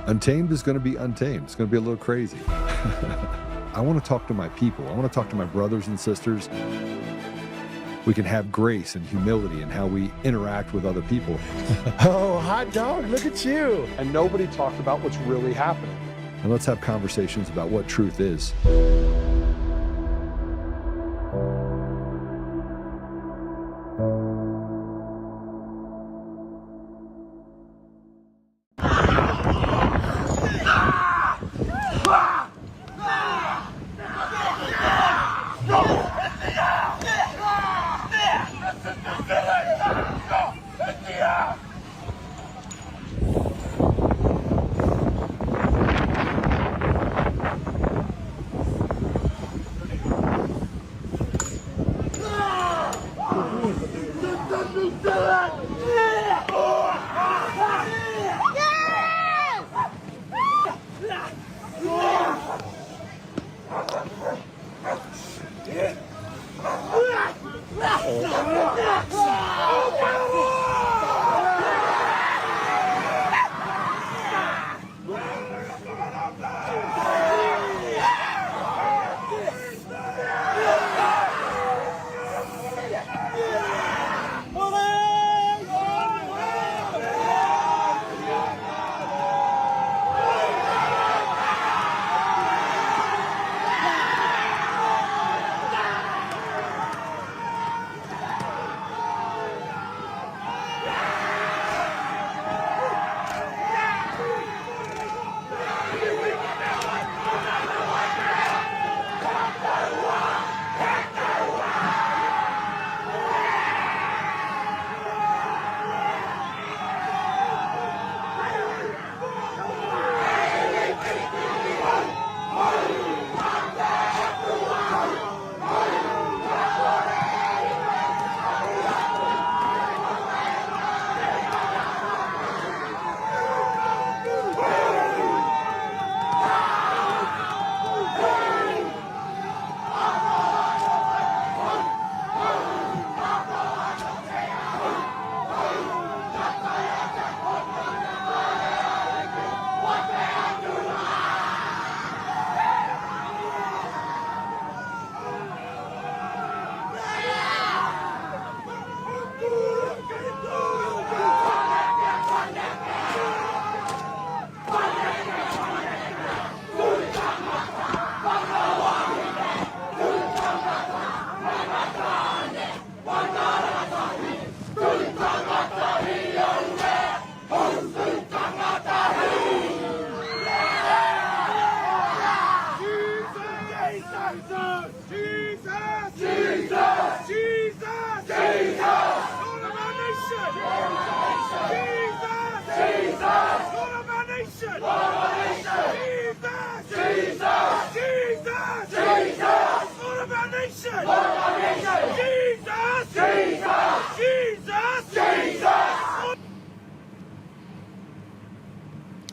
Untamed is going to be untamed. It's going to be a little crazy. I want to talk to my people. I want to talk to my brothers and sisters. We can have grace and humility in how we interact with other people. Oh, hot dog, look at you. And nobody talked about what's really happening. And let's have conversations about what truth is.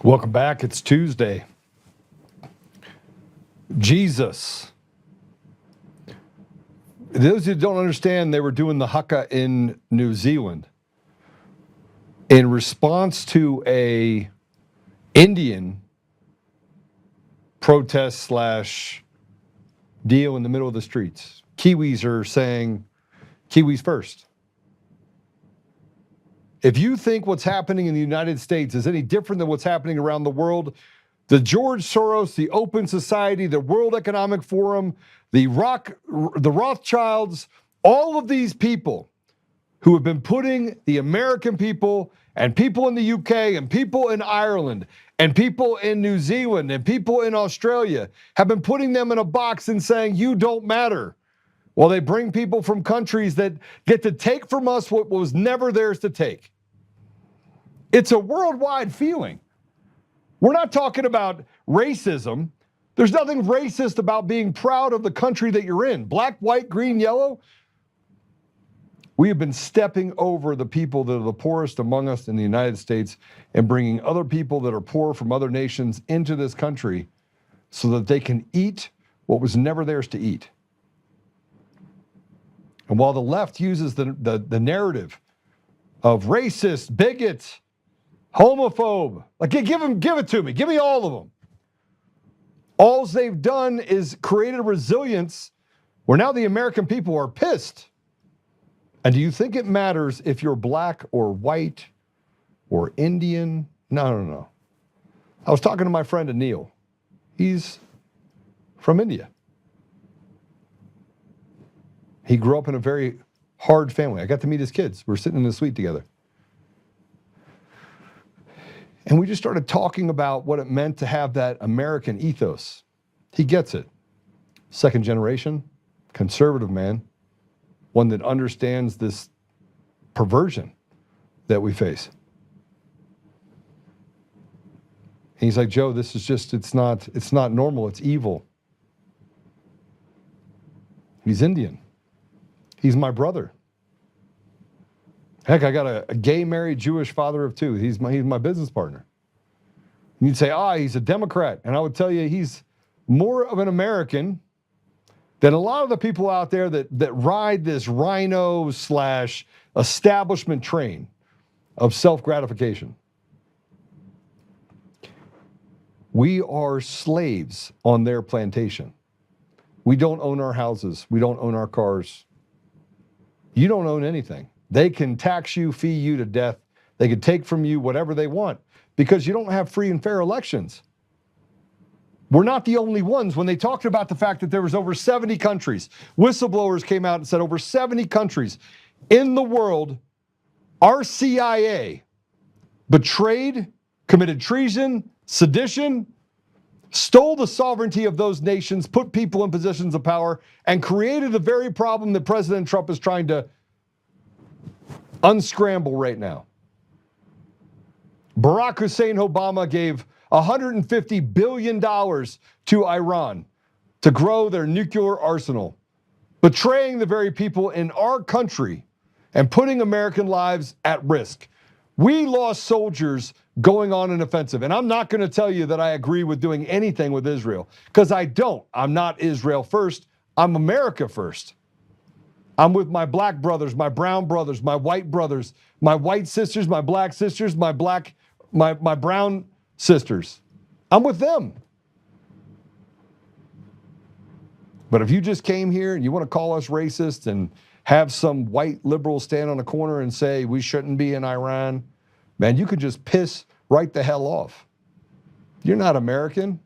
Welcome back. It's Tuesday. Jesus. Those who don't understand, they were doing the Haka in New Zealand in response to a Indian protest slash deal in the middle of the streets. Kiwis are saying, Kiwis first. If you think what's happening in the United States is any different than what's happening around the world, the George Soros, the Open Society, the World Economic Forum, the Rothschilds, all of these people who have been putting the American people and people in the UK and people in Ireland and people in New Zealand and people in Australia have been putting them in a box and saying, you don't matter. While they bring people from countries that get to take from us what was never theirs to take. It's a worldwide feeling. We're not talking about racism. There's nothing racist about being proud of the country that you're in. Black, white, green, yellow. We have been stepping over the people that are the poorest among us in the United States and bringing other people that are poor from other nations into this country so that they can eat what was never theirs to eat. And while the left uses the narrative of racist, bigot, Homophobe. Like, give it to me. Give me all of them. All they've done is created a resilience where now the American people are pissed. And do you think it matters if you're black or white or Indian? No. I was talking to my friend Anil. He's from India. He grew up in a very hard family. I got to meet his kids. We were sitting in the suite together. And we just started talking about what it meant to have that American ethos. He gets it. Second generation, conservative man, one that understands this perversion that we face. And he's like, Joe, this is just, it's not normal, it's evil. He's Indian. He's my brother. Heck, I got a gay married Jewish father of two. He's my business partner. And you'd say, he's a Democrat. And I would tell you he's more of an American than a lot of the people out there that ride this rhino/establishment train of self-gratification. We are slaves on their plantation. We don't own our houses. We don't own our cars. You don't own anything. They can tax you, fee you to death. They can take from you whatever they want because you don't have free and fair elections. We're not the only ones. When they talked about the fact that there was over 70 countries, whistleblowers came out and said over 70 countries in the world, our CIA betrayed, committed treason, sedition, stole the sovereignty of those nations, put people in positions of power, and created the very problem that President Trump is trying to unscramble right now. Barack Hussein Obama gave $150 billion to Iran to grow their nuclear arsenal, betraying the very people in our country and putting American lives at risk. We lost soldiers going on an offensive. And I'm not going to tell you that I agree with doing anything with Israel, because I don't. I'm not Israel first. I'm America first. I'm with my black brothers, my brown brothers, my white sisters, my black sisters, my brown sisters. I'm with them. But if you just came here and you want to call us racist and have some white liberal stand on a corner and say we shouldn't be in Iran, man, you could just piss right the hell off. You're not American.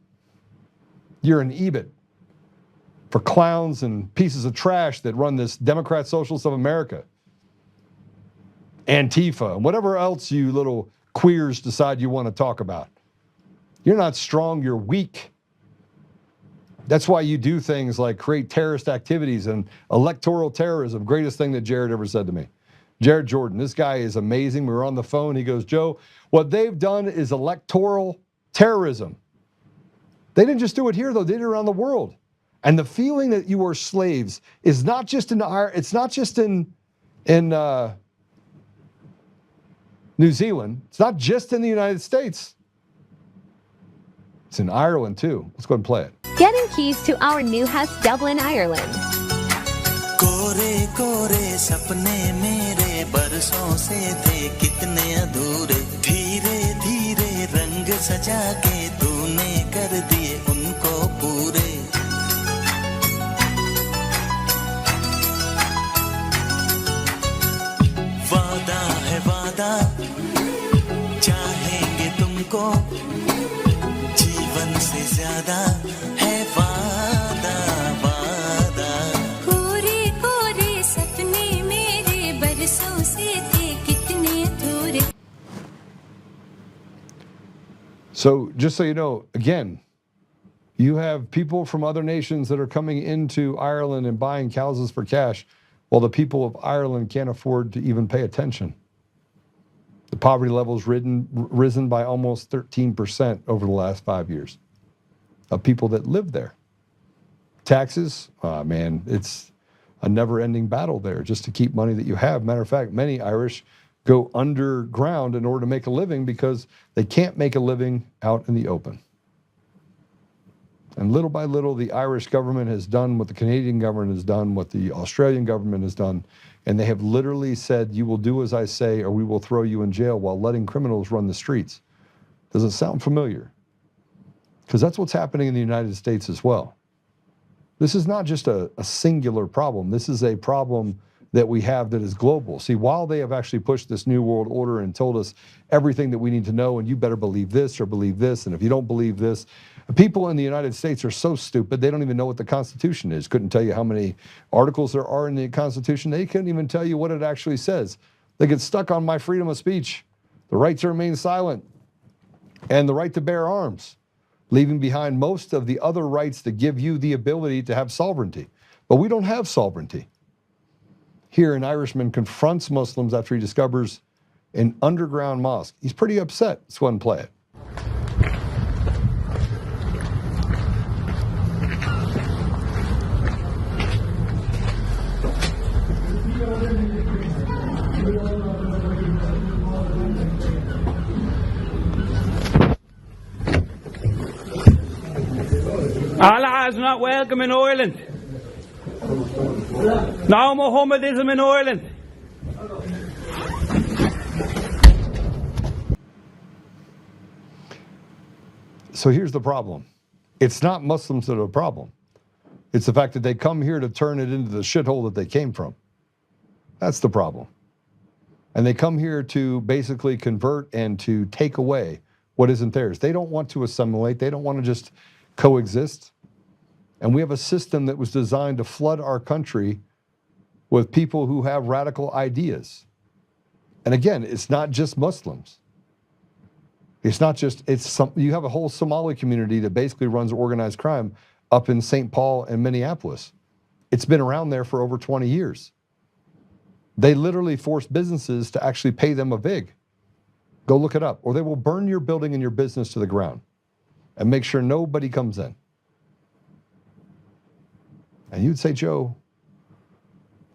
You're an EBIT for clowns and pieces of trash that run this Democrat Socialists of America, Antifa, and whatever else you little queers decide you want to talk about. You're not strong, you're weak. That's why you do things like create terrorist activities and electoral terrorism. Greatest thing that Jared ever said to me. Jared Jordan, this guy is amazing. We were on the phone. He goes, Joe, what they've done is electoral terrorism. They didn't just do it here, though. They did it around the world. And the feeling that you are slaves is not just in it's not just in New Zealand. It's not just in the United States. It's in Ireland, too. Let's go ahead and play it. Getting keys to our new house, Dublin, Ireland. कोरे कोरे सपने मेरे बरसों से थे कितने अधूरे धीरे धीरे रंग सजा के तूने कर दिए उनको पूरे वादा है वादा चाहेंगे तुमको जीवन से ज्यादा है वादा वादा कोरे कोरे सपने मेरे बरसों से थे कितने अधूरे. So just so you know, again, you have people from other nations that are coming into Ireland and buying houses for cash, while the people of Ireland can't afford to even pay attention. The poverty level's risen by almost 13% over the last 5 years of people that live there. Taxes, man, it's a never-ending battle there just to keep money that you have. Matter of fact, many Irish go underground in order to make a living because they can't make a living out in the open. And little by little, the Irish government has done what the Canadian government has done, what the Australian government has done, and they have literally said, you will do as I say or we will throw you in jail, while letting criminals run the streets. Does it sound familiar? Because that's what's happening in the United States as well. This is not just a singular problem. This is a problem that we have that is global. See, while they have actually pushed this new world order and told us everything that we need to know, and you better believe this or believe this, and if you don't believe this, people in the United States are so stupid, they don't even know what the Constitution is. Couldn't tell you how many articles there are in the Constitution. They couldn't even tell you what it actually says. They get stuck on my freedom of speech, the right to remain silent, and the right to bear arms, leaving behind most of the other rights that give you the ability to have sovereignty. But we don't have sovereignty. Here, an Irishman confronts Muslims after he discovers an underground mosque. He's pretty upset. Let's go ahead and play it. Allah is not welcome in Ireland. No Mohammedism in Ireland. So here's the problem. It's not Muslims that are the problem. It's the fact that they come here to turn it into the shithole that they came from. That's the problem. And they come here to basically convert and to take away what isn't theirs. They don't want to assimilate. They don't want to just coexist. And we have a system that was designed to flood our country with people who have radical ideas. And again, it's not just Muslims. It's not just, you have a whole Somali community that basically runs organized crime up in St. Paul and Minneapolis. It's been around there for over 20 years. They literally force businesses to actually pay them a vig. Go look it up. Or they will burn your building and your business to the ground and make sure nobody comes in. And you'd say, Joe,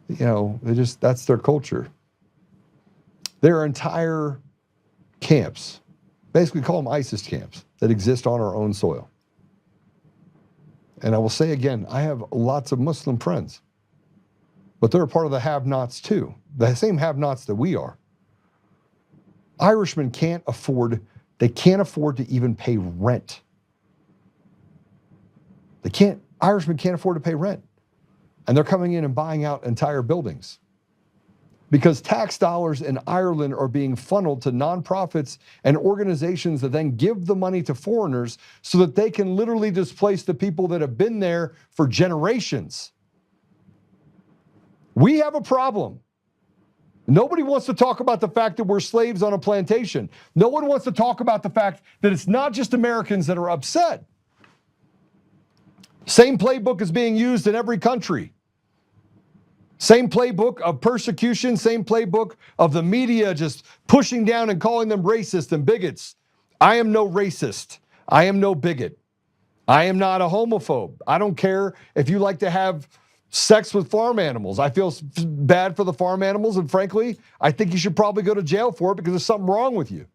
you know, that's their culture. There are entire camps, basically call them ISIS camps, that exist on our own soil. And I will say again, I have lots of Muslim friends, but they're a part of the have-nots too, the same have-nots that we are. Irishmen can't afford to even pay rent. Irishmen can't afford to pay rent. And they're coming in and buying out entire buildings. Because tax dollars in Ireland are being funneled to nonprofits and organizations that then give the money to foreigners so that they can literally displace the people that have been there for generations. We have a problem. Nobody wants to talk about the fact that we're slaves on a plantation. No one wants to talk about the fact that it's not just Americans that are upset. Same playbook is being used in every country. Same playbook of persecution, same playbook of the media just pushing down and calling them racist and bigots. I am no racist. I am no bigot. I am not a homophobe. I don't care if you like to have sex with farm animals. I feel bad for the farm animals, and frankly, I think you should probably go to jail for it because there's something wrong with you.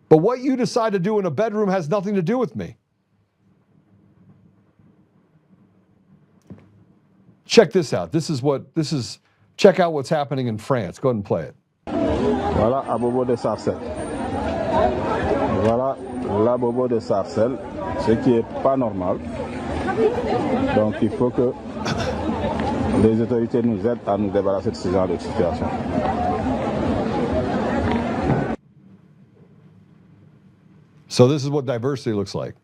But what you decide to do in a bedroom has nothing to do with me. Check this out. Check out what's happening in France. Go ahead and play it. Voilà, à bobo de sarcelle. Voilà, la bobo de sarcelle, ce qui est pas normal. Donc il faut que les autorités nous aident à nous débarrasser de ce genre de situation. So this is what diversity looks like.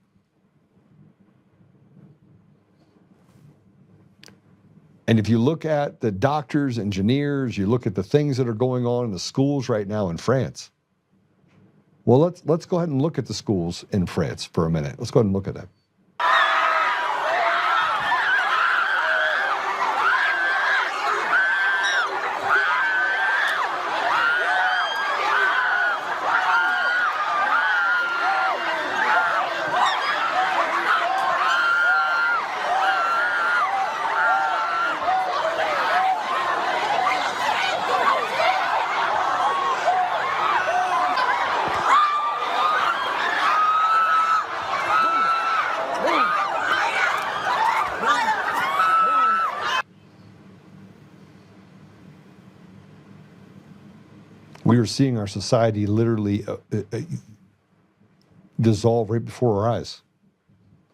And if you look at the doctors, engineers, you look at the things that are going on in the schools right now in France. Well, let's go ahead and look at the schools in France for a minute. Let's go ahead and look at that. We are seeing our society literally dissolve right before our eyes.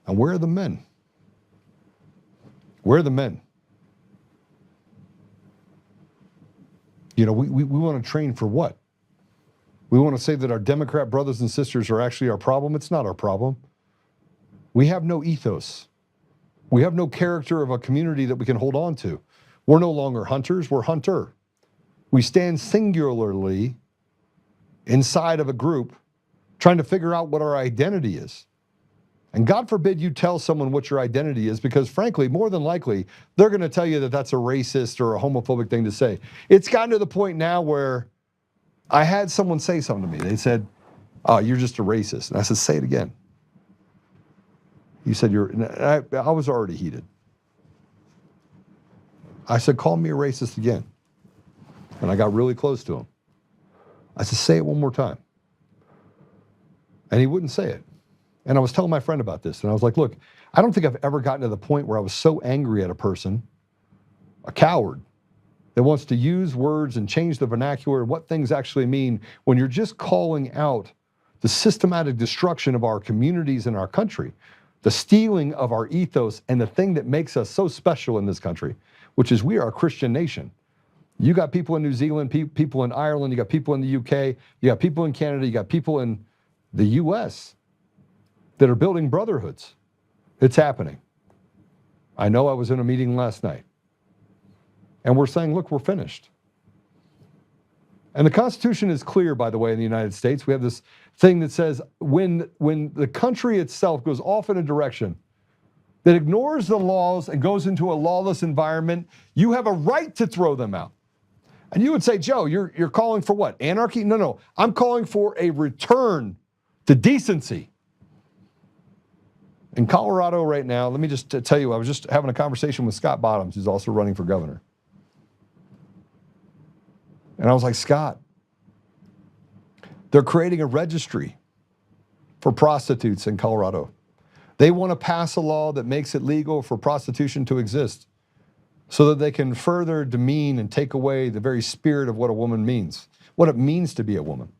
And where are the men? Where are the men? You know, we want to train for what? We want to say that our Democrat brothers and sisters are actually our problem. It's not our problem. We have no ethos. We have no character of a community that we can hold on to. We're no longer hunters, we're hunter. We stand singularly inside of a group trying to figure out what our identity is. And God forbid you tell someone what your identity is, because frankly, more than likely, they're going to tell you that that's a racist or a homophobic thing to say. It's gotten to the point now where I had someone say something to me. They said, "Oh, you're just a racist." And I said, "Say it again." You said you're, I was already heated. I said, "Call me a racist again." And I got really close to him. I said, "Say it one more time." And he wouldn't say it. And I was telling my friend about this, and I was like, look, I don't think I've ever gotten to the point where I was so angry at a person, a coward, that wants to use words and change the vernacular and what things actually mean when you're just calling out the systematic destruction of our communities and our country, the stealing of our ethos, and the thing that makes us so special in this country, which is we are a Christian nation. You got people in New Zealand, people in Ireland, you got people in the UK, you got people in Canada, you got people in the US that are building brotherhoods. It's happening. I know I was in a meeting last night. And we're saying, look, we're finished. And the Constitution is clear, by the way, in the United States. We have this thing that says when the country itself goes off in a direction that ignores the laws and goes into a lawless environment, you have a right to throw them out. And you would say, Joe, you're calling for what? Anarchy? No. I'm calling for a return to decency. In Colorado right now, let me just tell you, I was just having a conversation with Scott Bottoms, who's also running for governor. And I was like, Scott, they're creating a registry for prostitutes in Colorado. They want to pass a law that makes it legal for prostitution to exist so that they can further demean and take away the very spirit of what a woman means, what it means to be a woman.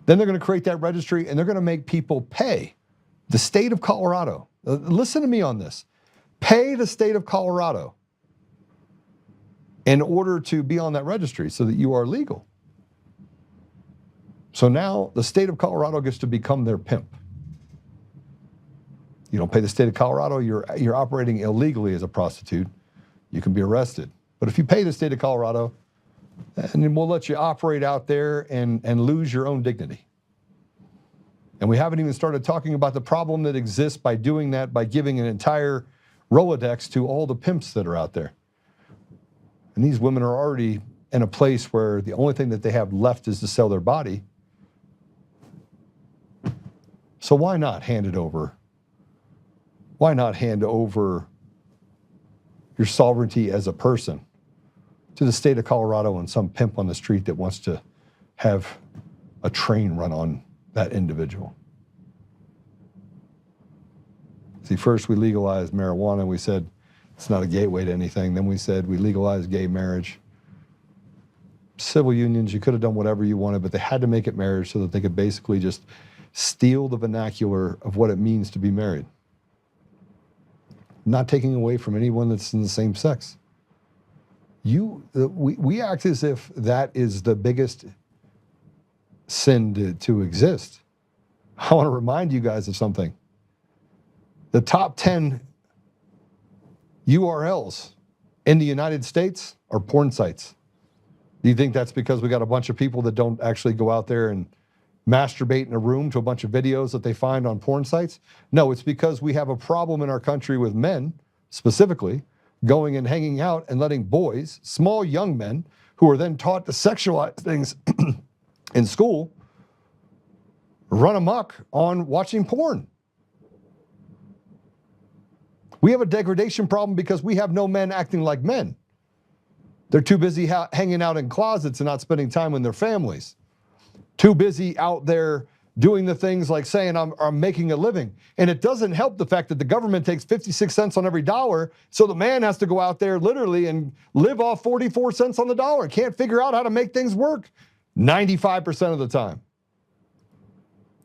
Then they're going to create that registry and they're going to make people pay the state of Colorado. Listen to me on this. Pay the state of Colorado in order to be on that registry so that you are legal. So now the state of Colorado gets to become their pimp. You don't pay the state of Colorado, you're operating illegally as a prostitute. You can be arrested. But if you pay the state of Colorado, then we'll let you operate out there and lose your own dignity. And we haven't even started talking about the problem that exists by doing that, by giving an entire Rolodex to all the pimps that are out there. And these women are already in a place where the only thing that they have left is to sell their body. So why not hand it over? Why not hand over your sovereignty as a person to the state of Colorado and some pimp on the street that wants to have a train run on that individual? See, first we legalized marijuana. We said it's not a gateway to anything. Then we said we legalized gay marriage. Civil unions, you could have done whatever you wanted, but they had to make it marriage so that they could basically just steal the vernacular of what it means to be married. Not taking away from anyone that's in the same sex. We act as if that is the biggest sin to exist. I want to remind you guys of something. The top 10 URLs in the United States are porn sites. Do you think that's because we got a bunch of people that don't actually go out there and masturbate in a room to a bunch of videos that they find on porn sites? No, it's because we have a problem in our country with men, specifically, going and hanging out and letting boys, small young men, who are then taught to sexualize things in school, run amok on watching porn. We have a degradation problem because we have no men acting like men. They're too busy hanging out in closets and not spending time with their families. Too busy out there doing the things like saying I'm making a living. And it doesn't help the fact that the government takes 56 cents on every dollar, so the man has to go out there literally and live off 44 cents on the dollar. Can't figure out how to make things work 95% of the time.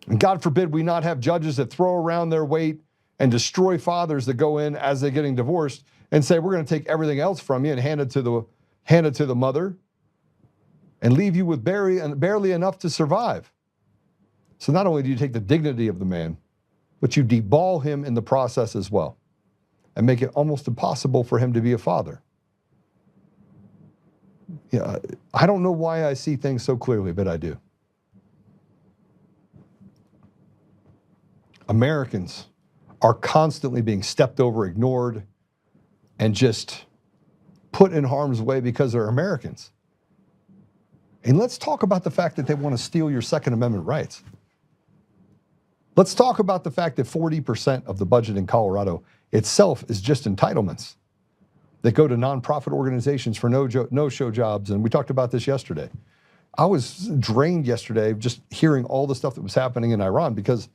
And God forbid we not have judges that throw around their weight and destroy fathers that go in as they're getting divorced and say, we're going to take everything else from you and hand it to the mother and leave you with barely enough to survive. So not only do you take the dignity of the man, but you deball him in the process as well and make it almost impossible for him to be a father. Yeah, I don't know why I see things so clearly, but I do. Americans are constantly being stepped over, ignored, and just put in harm's way because they're Americans. And let's talk about the fact that they want to steal your Second Amendment rights. Let's talk about the fact that 40% of the budget in Colorado itself is just entitlements that go to nonprofit organizations for no-show jobs. And we talked about this yesterday. I was drained yesterday just hearing all the stuff that was happening in Iran because,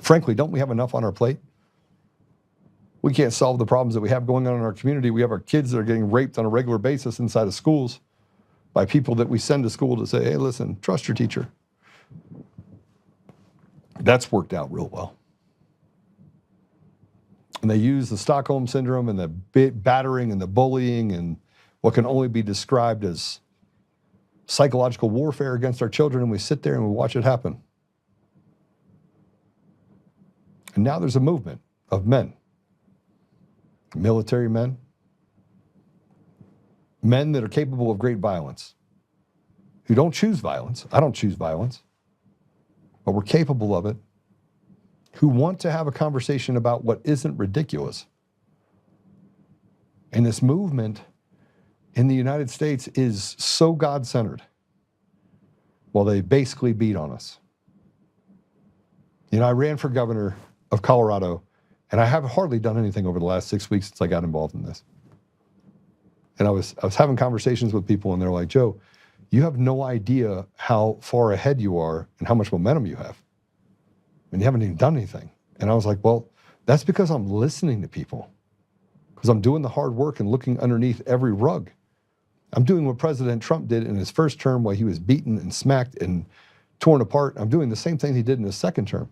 frankly, don't we have enough on our plate? We can't solve the problems that we have going on in our community. We have our kids that are getting raped on a regular basis inside of schools by people that we send to school to say, hey, listen, trust your teacher. That's worked out real well. And they use the Stockholm Syndrome and the battering and the bullying and what can only be described as psychological warfare against our children, and we sit there and we watch it happen. And now there's a movement of men, military men, men that are capable of great violence, who don't choose violence. I don't choose violence, but we're capable of it, who want to have a conversation about what isn't ridiculous. And this movement in the United States is so God-centered. Well, they basically beat on us. You know, I ran for governor of Colorado, and I have hardly done anything over the last 6 weeks since I got involved in this. And I was having conversations with people, and they're like, Joe, you have no idea how far ahead you are and how much momentum you have. And you haven't even done anything. And I was like, well, that's because I'm listening to people, because I'm doing the hard work and looking underneath every rug. I'm doing what President Trump did in his first term, while he was beaten and smacked and torn apart. I'm doing the same thing he did in his second term.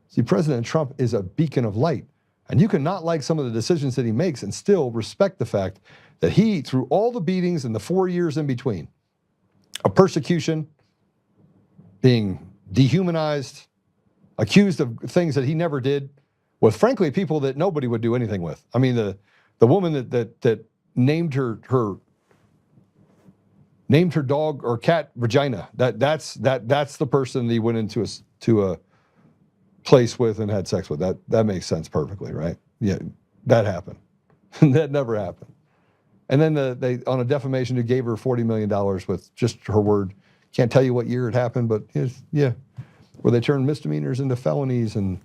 See, President Trump is a beacon of light. And you cannot like some of the decisions that he makes and still respect the fact that he, through all the beatings and the 4 years in between, of persecution, being dehumanized, accused of things that he never did, with frankly people that nobody would do anything with. I mean, the woman that named her dog or cat Regina. That's the person that he went into a place with and had sex with. That makes sense perfectly, right? Yeah, that happened. That never happened. And then they on a defamation, who gave her $40 million with just her word. Can't tell you what year it happened, but yeah, where they turned misdemeanors into felonies and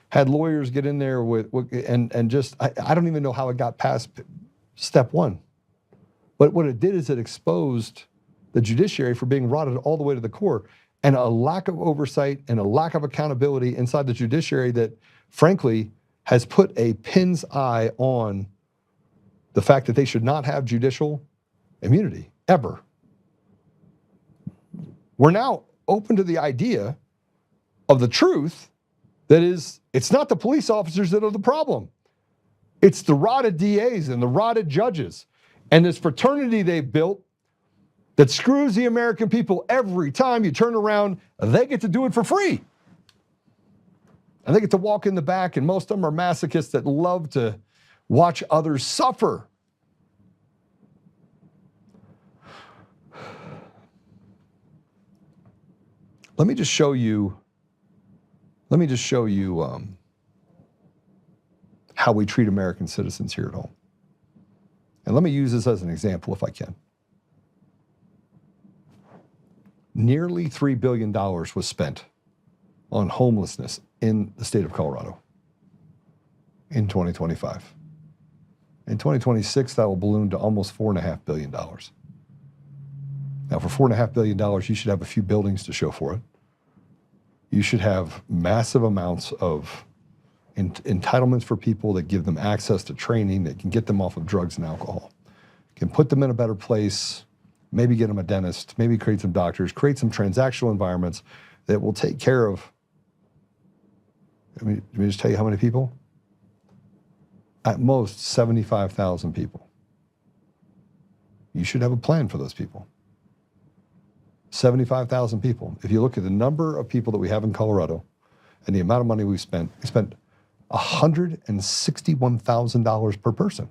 had lawyers get in there and just I don't even know how it got past step one. But what it did is it exposed the judiciary for being rotted all the way to the core, and a lack of oversight and a lack of accountability inside the judiciary that, frankly, has put a pin's eye on the fact that they should not have judicial immunity, ever. We're now open to the idea of the truth that is, it's not the police officers that are the problem. It's the rotted DAs and the rotted judges and this fraternity they've built that screws the American people every time you turn around. They get to do it for free. And they get to walk in the back, and most of them are masochists that love to watch others suffer. Let me just show you how we treat American citizens here at home. And let me use this as an example if I can. Nearly $3 billion was spent on homelessness in the state of Colorado in 2025. In 2026, that will balloon to almost $4.5 billion. Now, for $4.5 billion, you should have a few buildings to show for it. You should have massive amounts of entitlements for people that give them access to training, that can get them off of drugs and alcohol, can put them in a better place, maybe get them a dentist, maybe create some doctors, create some transactional environments that will take care of, let me just tell you how many people? At most 75,000 people. You should have a plan for those people. 75,000 people. If you look at the number of people that we have in Colorado and the amount of money we spent $161,000 per person.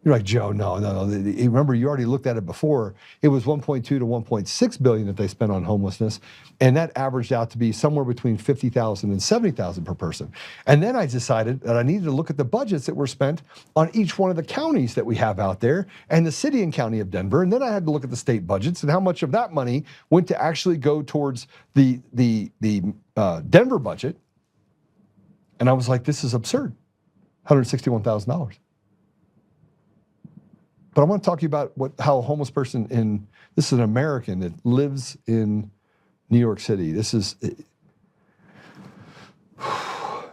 You're like, Joe, no. Remember, you already looked at it before. It was 1.2 to 1.6 billion that they spent on homelessness, and that averaged out to be somewhere between 50,000 and 70,000 per person. And then I decided that I needed to look at the budgets that were spent on each one of the counties that we have out there, and the city and county of Denver. And then I had to look at the state budgets and how much of that money went to actually go towards the Denver budget. And I was like, this is absurd, $161,000. But I want to talk to you about how a homeless person this is an American that lives in New York City. This is, I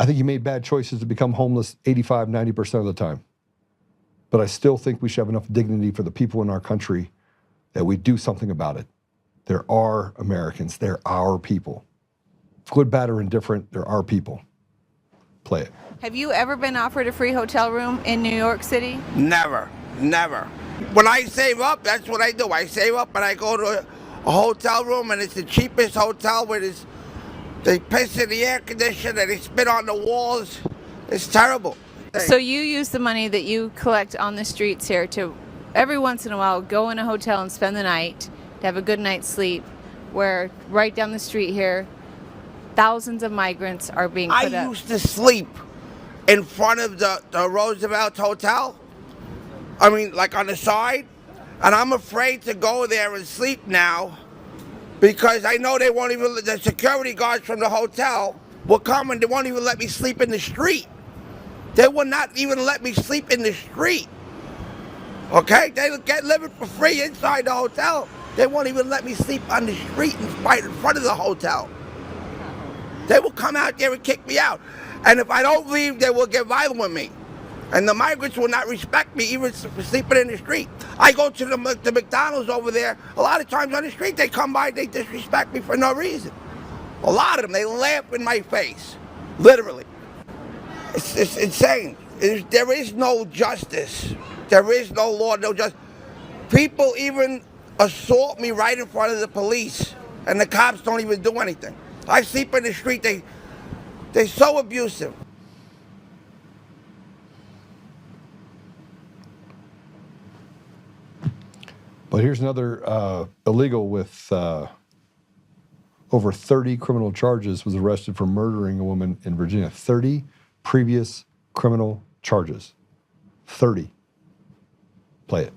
think he made bad choices to become homeless 85, 90% of the time. But I still think we should have enough dignity for the people in our country that we do something about it. There are Americans, they're our people. Good, bad, or indifferent, they're our people. Play it. Have you ever been offered a free hotel room in New York City? Never. When I save up, that's what I do. I save up and I go to a hotel room, and it's the cheapest hotel where they piss in the air conditioner, they spit on the walls. It's terrible. So you use the money that you collect on the streets here to every once in a while go in a hotel and spend the night to have a good night's sleep, where right down the street here, thousands of migrants are being put up. I used to sleep in front of the Roosevelt Hotel. I mean, like on the side. And I'm afraid to go there and sleep now because I know they won't even, the security guards from the hotel will come and they won't even let me sleep in the street. They will not even let me sleep in the street. Okay? They get living for free inside the hotel. They won't even let me sleep on the street right in front of the hotel. They will come out there and kick me out. And if I don't leave, they will get violent with me. And the migrants will not respect me even for sleeping in the street. I go to the McDonald's over there. A lot of times on the street, they come by, they disrespect me for no reason. A lot of them, they laugh in my face. Literally. It's insane. There is no justice. There is no law, no justice. People even assault me right in front of the police, and the cops don't even do anything. I sleep in the street, they're so abusive. But here's another illegal with over 30 criminal charges was arrested for murdering a woman in Virginia. 30 previous criminal charges. 30. Play it.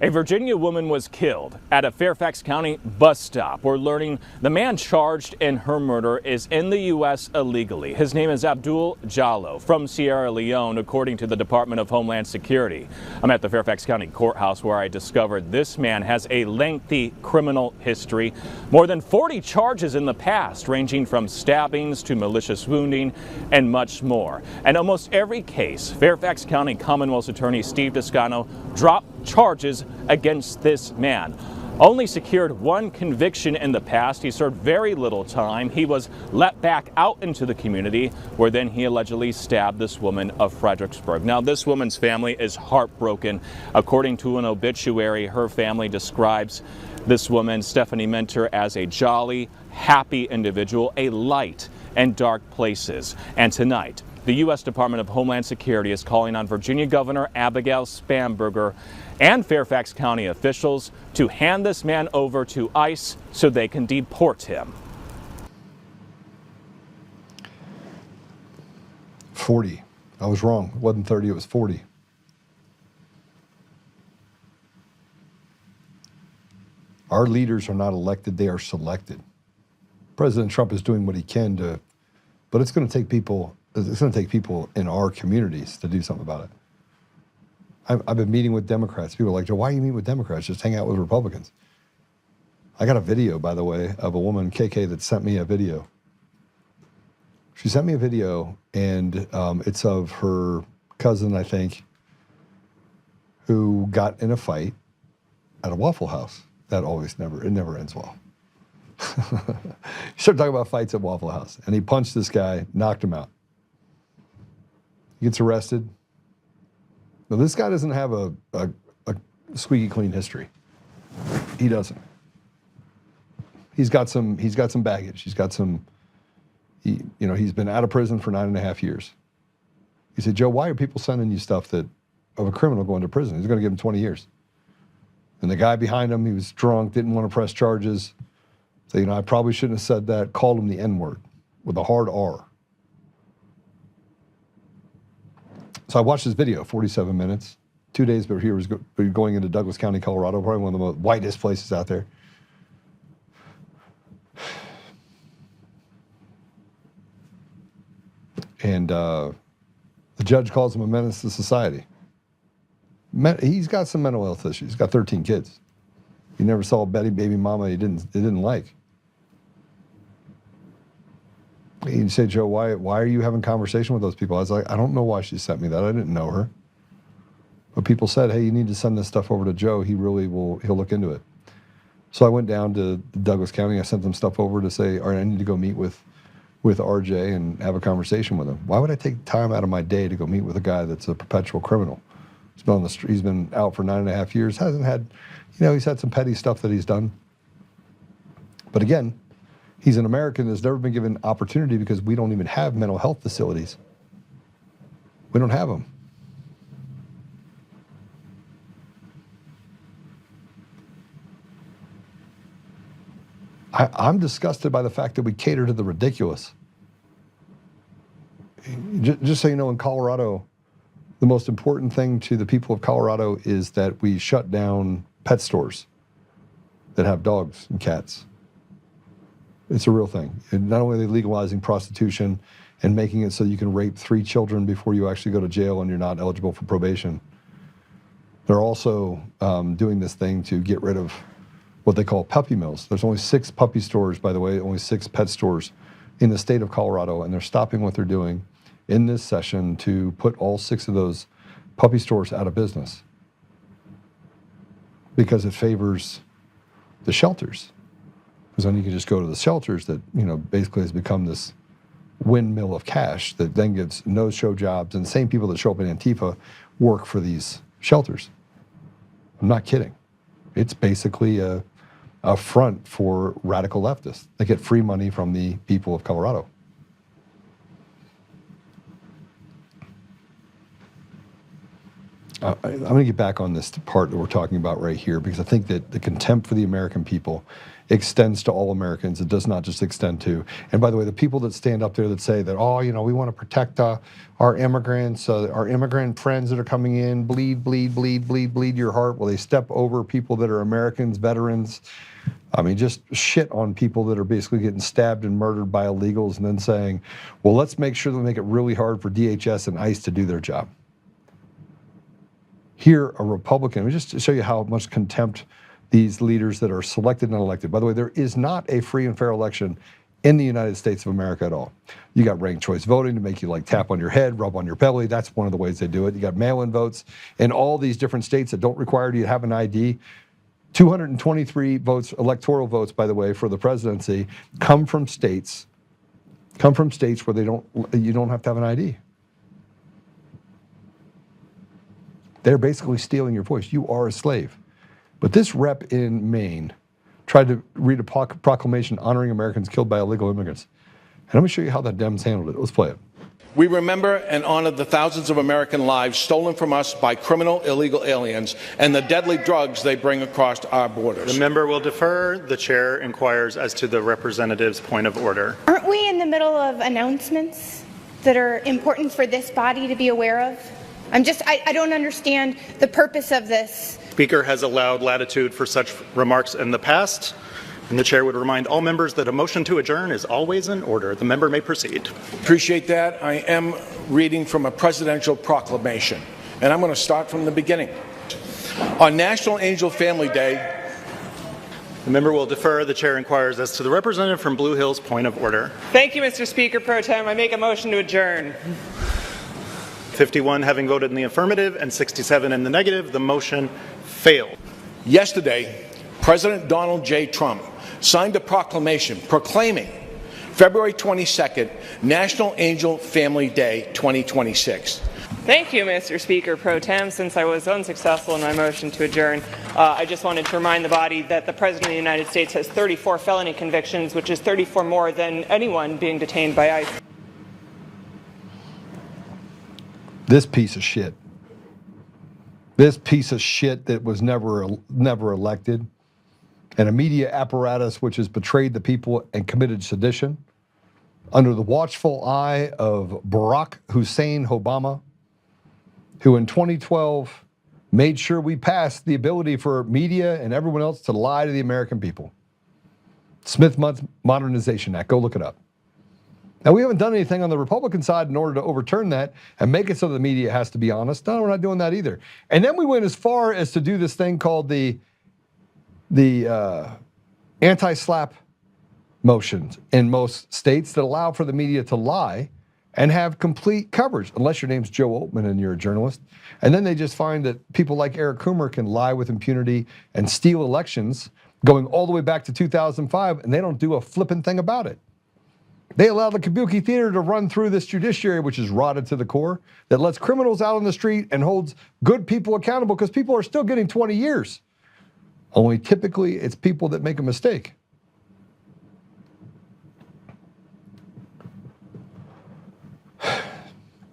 A Virginia woman was killed at a Fairfax County bus stop. We're learning the man charged in her murder is in the U.S. illegally. His name is Abdul Jallo from Sierra Leone, according to the Department of Homeland Security. I'm at the Fairfax County Courthouse where I discovered this man has a lengthy criminal history. More than 40 charges in the past, ranging from stabbings to malicious wounding and much more. And almost every case, Fairfax County Commonwealth's Attorney Steve Toscano dropped charges against this man. Only secured one conviction in the past. He served very little time. He was let back out into the community where then he allegedly stabbed this woman of Fredericksburg. Now, this woman's family is heartbroken. According to an obituary, her family describes this woman, Stephanie Mentor, as a jolly, happy individual, a light in dark places. And tonight, the U.S. Department of Homeland Security is calling on Virginia Governor Abigail Spanberger and Fairfax County officials to hand this man over to ICE so they can deport him. 40. I was wrong. It wasn't 30, it was 40. Our leaders are not elected, they are selected. President Trump is doing what he can to, but it's going to take people in our communities to do something about it. I've been meeting with Democrats. People are like, Joe, why are you meeting with Democrats? Just hang out with Republicans. I got a video, by the way, of a woman, KK, that sent me a video. She sent me a video, and it's of her cousin, I think, who got in a fight at a Waffle House. That it never ends well. You start talking about fights at Waffle House, and he punched this guy, knocked him out. He gets arrested. Now, this guy doesn't have a squeaky clean history. He doesn't. He's got some baggage. He's got some. He's been out of prison for 9.5 years. He said, Joe, why are people sending you stuff of a criminal going to prison? He's going to give him 20 years. And the guy behind him, he was drunk, didn't want to press charges. So, I probably shouldn't have said that. Called him the N-word with a hard R. So I watched this video, 47 minutes. 2 days before he was going into Douglas County, Colorado, probably one of the most whitest places out there. And the judge calls him a menace to society. He's got some mental health issues. He's got 13 kids. He never saw a baby mama he didn't like. He'd say, Joe, why are you having conversation with those people? I was like, I don't know why she sent me that. I didn't know her. But people said, hey, you need to send this stuff over to Joe. He'll look into it. So I went down to Douglas County. I sent them stuff over to say, all right, I need to go meet with RJ and have a conversation with him. Why would I take time out of my day to go meet with a guy that's a perpetual criminal? He's been on the street. He's been out for 9.5 years. Hasn't had, he's had some petty stuff that he's done. But again, he's an American that's never been given opportunity because we don't even have mental health facilities. We don't have them. I'm disgusted by the fact that we cater to the ridiculous. Just so you know, in Colorado, the most important thing to the people of Colorado is that we shut down pet stores that have dogs and cats. It's a real thing. And not only are they legalizing prostitution and making it so you can rape 3 children before you actually go to jail and you're not eligible for probation, they're also doing this thing to get rid of what they call puppy mills. There's only 6 puppy stores, by the way, only 6 pet stores in the state of Colorado, and they're stopping what they're doing in this session to put all 6 of those puppy stores out of business because it favors the shelters. Because then you can just go to the shelters that, basically has become this windmill of cash that then gives no-show jobs, and the same people that show up in Antifa work for these shelters. I'm not kidding. It's basically a front for radical leftists. They get free money from the people of Colorado. I'm going to get back on this part that we're talking about right here, because I think that the contempt for the American people extends to all Americans. It does not just extend to, and by the way, the people that stand up there that say that, we want to protect our immigrants, our immigrant friends that are coming in, bleed your heart. Well, they step over people that are Americans, veterans. I mean, just shit on people that are basically getting stabbed and murdered by illegals, and then saying, well, let's make sure that we make it really hard for DHS and ICE to do their job. Here, a Republican, just to show you how much contempt these leaders that are selected and elected. By the way, there is not a free and fair election in the United States of America at all. You got ranked choice voting to make you tap on your head, rub on your belly. That's one of the ways they do it. You got mail-in votes in all these different states that don't require you to have an ID. 223 votes, electoral votes, by the way, for the presidency come from states where you don't have to have an ID. They're basically stealing your voice. You are a slave. But this rep in Maine tried to read a proclamation honoring Americans killed by illegal immigrants. And let me show you how the Dems handled it. Let's play it. We remember and honor the thousands of American lives stolen from us by criminal illegal aliens and the deadly drugs they bring across our borders. The member will defer. The chair inquires as to the representative's point of order. Aren't we in the middle of announcements that are important for this body to be aware of? I don't understand the purpose of this. Speaker has allowed latitude for such remarks in the past, and the chair would remind all members that a motion to adjourn is always in order. The member may proceed. Appreciate that. I am reading from a presidential proclamation, and I'm going to start from the beginning. On National Angel Family Day, The member will defer. The chair inquires as to the representative from Blue Hill's point of order. Thank you, Mr. Speaker Pro Tem. I make a motion to adjourn. 51 having voted in the affirmative and 67 in the negative, the motion failed. Yesterday, President Donald J. Trump signed a proclamation proclaiming February 22nd, National Angel Family Day 2026. Thank you, Mr. Speaker Pro Tem. Since I was unsuccessful in my motion to adjourn, I just wanted to remind the body that the President of the United States has 34 felony convictions, which is 34 more than anyone being detained by ICE. This piece of shit. This piece of shit that was never elected, and a media apparatus which has betrayed the people and committed sedition under the watchful eye of Barack Hussein Obama, who in 2012 made sure we passed the ability for media and everyone else to lie to the American people. Smith Modernization Act, go look it up. Now, we haven't done anything on the Republican side in order to overturn that and make it so the media has to be honest. No, we're not doing that either. And then we went as far as to do this thing called the anti-slap motions in most states that allow for the media to lie and have complete coverage, unless your name's Joe Oltmann and you're a journalist. And then they just find that people like Eric Coomer can lie with impunity and steal elections going all the way back to 2005, and they don't do a flipping thing about it. They allow the Kabuki Theater to run through this judiciary, which is rotted to the core, that lets criminals out on the street and holds good people accountable because people are still getting 20 years. Only typically it's people that make a mistake.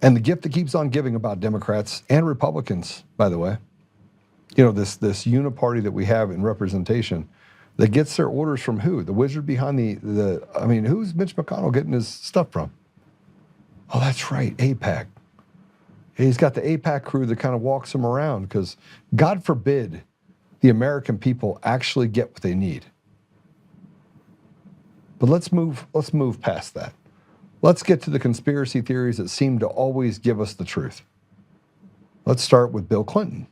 And the gift that keeps on giving about Democrats and Republicans, by the way, you know, this uniparty that we have in representation that gets their orders from who? The wizard behind I mean, who's Mitch McConnell getting his stuff from? Oh, that's right, AIPAC. He's got the AIPAC crew that kind of walks him around because God forbid the American people actually get what they need. But let's move past that. Let's get to the conspiracy theories that seem to always give us the truth. Let's start with Bill Clinton.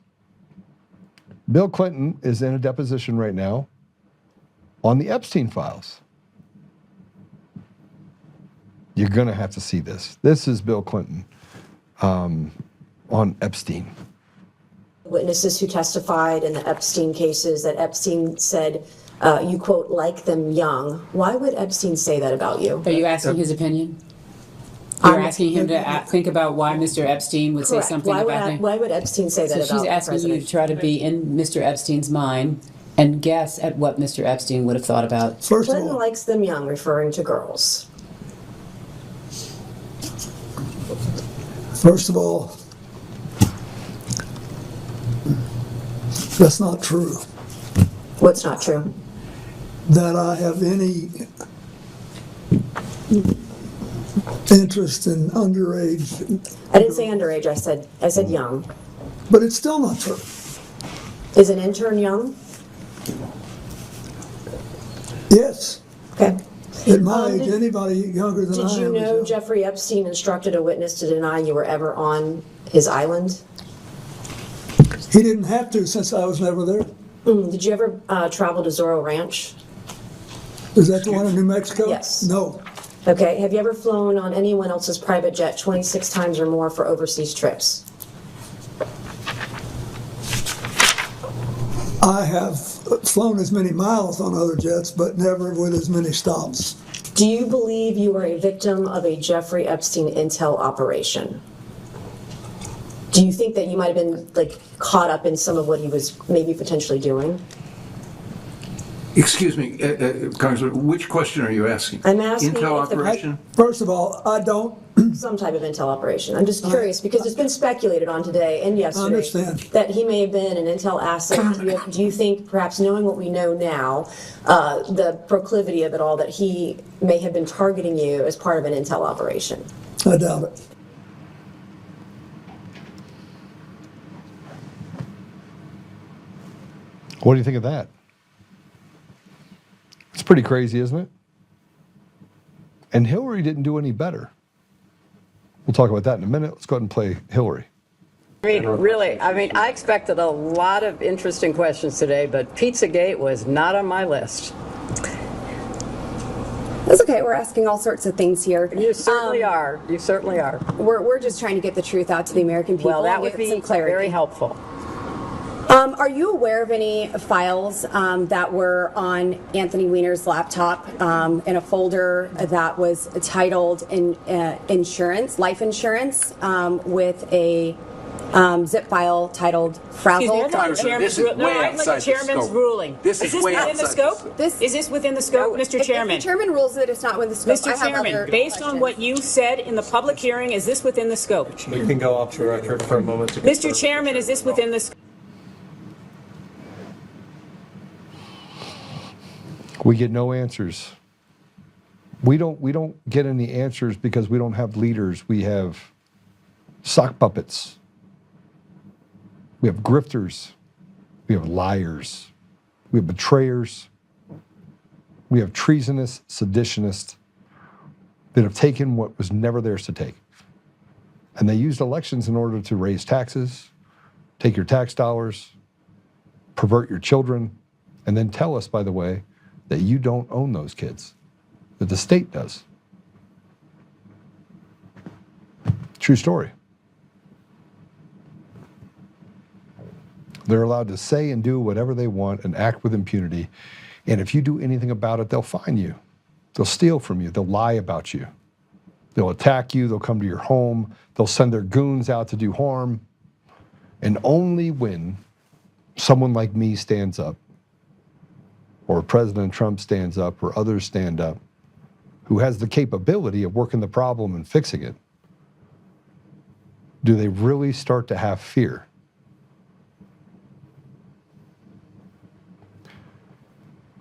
Bill Clinton is in a deposition right now on the Epstein files. You're going to have to see this. This is Bill Clinton on Epstein. Witnesses who testified in the Epstein cases that Epstein said, you quote, like them young. Why would Epstein say that about you? Are you asking his opinion? You're asking him to think about why Mr. Epstein would say something about him? Why would Epstein say that about So she's asking you to try to be in Mr. Epstein's mind and guess at what Mr. Epstein would have thought about. Clinton likes them young, referring to girls. First of all, that's not true. What's not true? That I have any interest in underage. I didn't say underage, I said young. But it's still not true. Is an intern young? Yes. Okay. At my age, anybody younger than I am. Did you know Jeffrey Epstein instructed a witness to deny you were ever on his island? He didn't have to since I was never there. Did you ever travel to Zorro Ranch? Is that the one in New Mexico? Yes. No. Okay. Have you ever flown on anyone else's private jet 26 times or more for overseas trips? I have flown as many miles on other jets, but never with as many stops. Do you believe you were a victim of a Jeffrey Epstein intel operation? Do you think that you might have been caught up in some of what he was maybe potentially doing? Excuse me, Congressman, which question are you asking? I'm asking Intel operation? First of all, I don't. Some type of intel operation. I'm just curious because it's been speculated on today and yesterday understand. That he may have been an intel asset. Do you think, perhaps knowing what we know now, the proclivity of it all, that he may have been targeting you as part of an intel operation? I doubt it. What do you think of that? It's pretty crazy, isn't it? And Hillary didn't do any better. We'll talk about that in a minute. Let's go ahead and play Hillary. Really, I mean, I expected a lot of interesting questions today, but Pizzagate was not on my list. That's okay. We're asking all sorts of things here. You certainly are. You certainly are. We're just trying to get the truth out to the American people. Well, that and would get be some clarity. very helpful. Are you aware of any files that were on Anthony Weiner's laptop in a folder that was titled insurance, life insurance, with a zip file titled frazzled? This is way outside the Chairman's scope. ruling. This is way within the outside scope? the This Is this within the scope, Mr. Chairman? If the chairman rules that it's not within the scope, I Mr. have Chairman, other based on questions. what you said in the public hearing, is this within the scope? We can go off the record for a moment. Mr. Chairman, is this within the scope? We get no answers. We don't get any answers because we don't have leaders. We have sock puppets. We have grifters. We have liars. We have betrayers. We have treasonous seditionists that have taken what was never theirs to take. And they used elections in order to raise taxes, take your tax dollars, pervert your children, and then tell us, by the way, that you don't own those kids, that the state does. True story. They're allowed to say and do whatever they want and act with impunity. And if you do anything about it, they'll fine you. They'll steal from you. They'll lie about you. They'll attack you. They'll come to your home. They'll send their goons out to do harm. And only when someone like me stands up, or President Trump stands up, or others stand up, who has the capability of working the problem and fixing it, do they really start to have fear.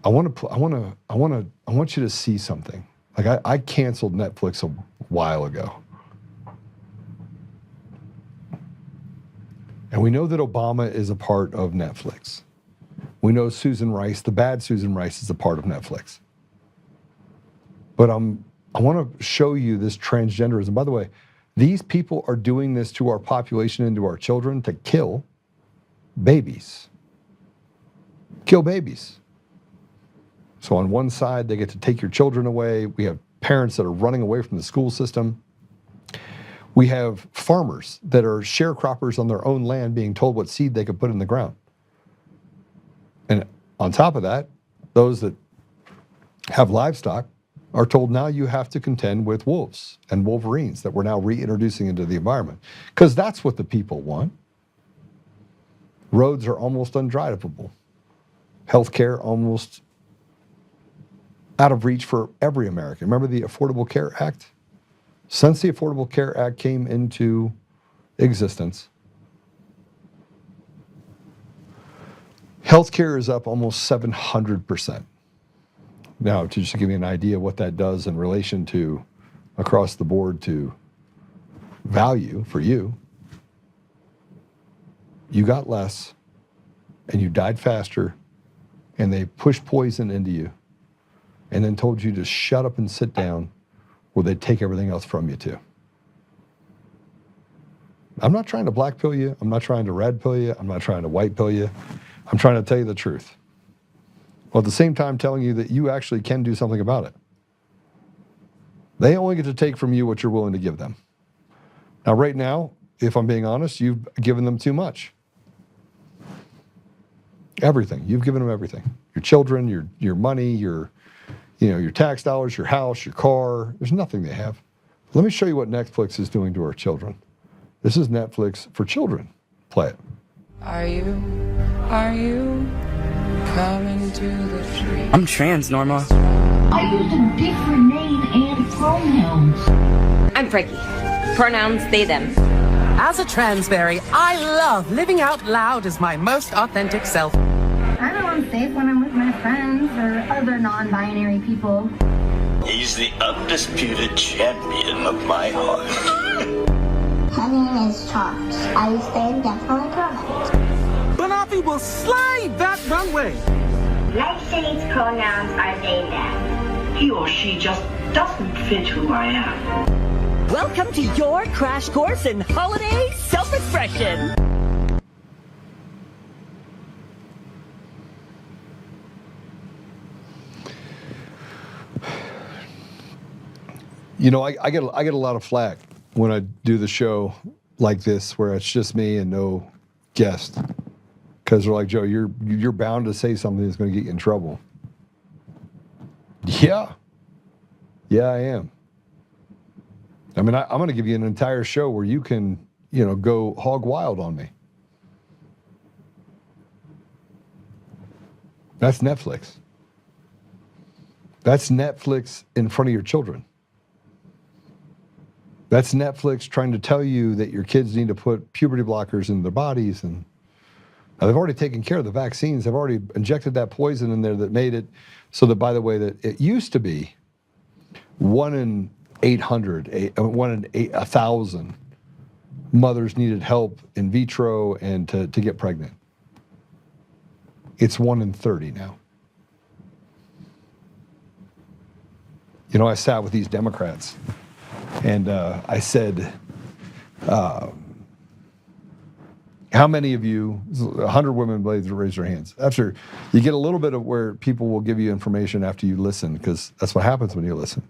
I want you to see something. Like I canceled Netflix a while ago. And we know that Obama is a part of Netflix. We know Susan Rice, the bad Susan Rice, is a part of Netflix. But I want to show you this transgenderism. By the way, these people are doing this to our population and to our children to kill babies. Kill babies. So on one side, they get to take your children away. We have parents that are running away from the school system. We have farmers that are sharecroppers on their own land being told what seed they could put in the ground. And on top of that, those that have livestock are told now you have to contend with wolves and wolverines that we're now reintroducing into the environment. Because that's what the people want. Roads are almost undrivable. Healthcare almost out of reach for every American. Remember the Affordable Care Act? Since the Affordable Care Act came into existence, healthcare is up almost 700%. Now, to just give you an idea what that does in relation to across the board to value for you, you got less and you died faster and they pushed poison into you and then told you to shut up and sit down or they'd take everything else from you too. I'm not trying to black pill you. I'm not trying to red pill you. I'm not trying to white pill you. I'm trying to tell you the truth. While at the same time telling you that you actually can do something about it. They only get to take from you what you're willing to give them. Now, right now, if I'm being honest, you've given them too much. Everything. You've given them everything. Your children, your money, your tax dollars, your house, your car. There's nothing they have. Let me show you what Netflix is doing to our children. This is Netflix for children. Play it. Are you coming to the street? I'm trans, Norma. I use a different name and pronouns. I'm Frankie. Pronouns they, them. As a transberry, I love living out loud as my most authentic self. I know I'm safe when I'm with my friends or other non-binary people. He's the undisputed champion of my heart. My name is Charles. I stand up on the pronouns. Banafi will slide that runway. Lifesave's pronouns are they, them. He or she just doesn't fit who I am. Welcome to your crash course in holiday self expression. You know, I get a lot of flack when I do the show like this, where it's just me and no guest, because they're like, Joe, you're bound to say something that's going to get you in trouble. Yeah, I am. I mean, I'm going to give you an entire show where you can, go hog wild on me. That's Netflix. That's Netflix in front of your children. That's Netflix trying to tell you that your kids need to put puberty blockers in their bodies. And now they've already taken care of the vaccines. They've already injected that poison in there that made it so that, by the way, that it used to be 1 in 800, 1 in 1,000 mothers needed help in vitro and to get pregnant. It's 1 in 30 now. You know, I sat with these Democrats and I said, how many of you, 100 women raise their hands. After you get a little bit of where people will give you information after you listen, because that's what happens when you listen.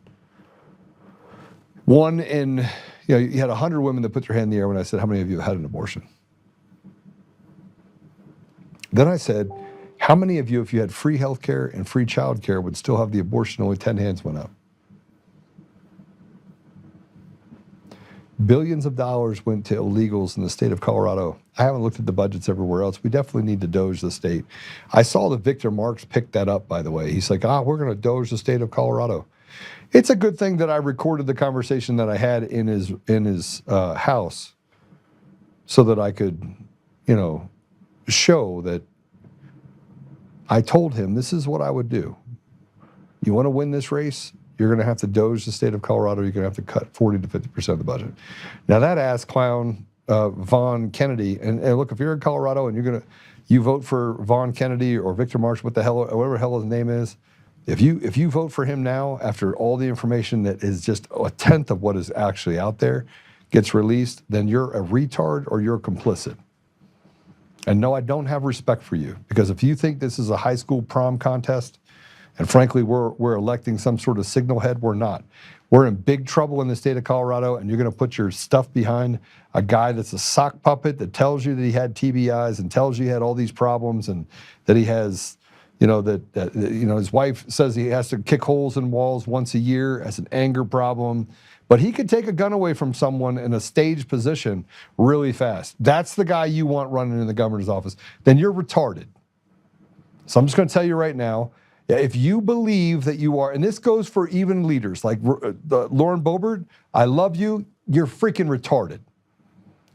You had 100 women that put their hand in the air when I said, how many of you have had an abortion? Then I said, how many of you, if you had free health care and free child care, would still have the abortion? Only 10 hands went up. Billions of dollars went to illegals in the state of Colorado. I haven't looked at the budgets everywhere else. We definitely need to doge the state. I saw that Victor Marx picked that up, by the way. He's like, we're going to doge the state of Colorado. It's a good thing that I recorded the conversation that I had in his house so that I could, show that I told him this is what I would do. You want to win this race? You're going to have to doge the state of Colorado. You're going to have to cut 40 to 50% of the budget. Now that ass clown, Vaughn Kennedy, and look, if you're in Colorado and you vote for Vaughn Kennedy or Victor Marx, whatever the hell his name is, if you vote for him now, after all the information that is just a tenth of what is actually out there gets released, then you're a retard or you're complicit. And no, I don't have respect for you, because if you think this is a high school prom contest, and frankly, we're electing some sort of signal head, we're not. We're in big trouble in the state of Colorado, and you're going to put your stuff behind a guy that's a sock puppet that tells you that he had TBIs and tells you he had all these problems and that he has, his wife says he has to kick holes in walls once a year as an anger problem. But he could take a gun away from someone in a staged position really fast. That's the guy you want running in the governor's office. Then you're retarded. So I'm just going to tell you right now, if you believe that you are, and this goes for even leaders like Lauren Boebert, I love you, you're freaking retarded.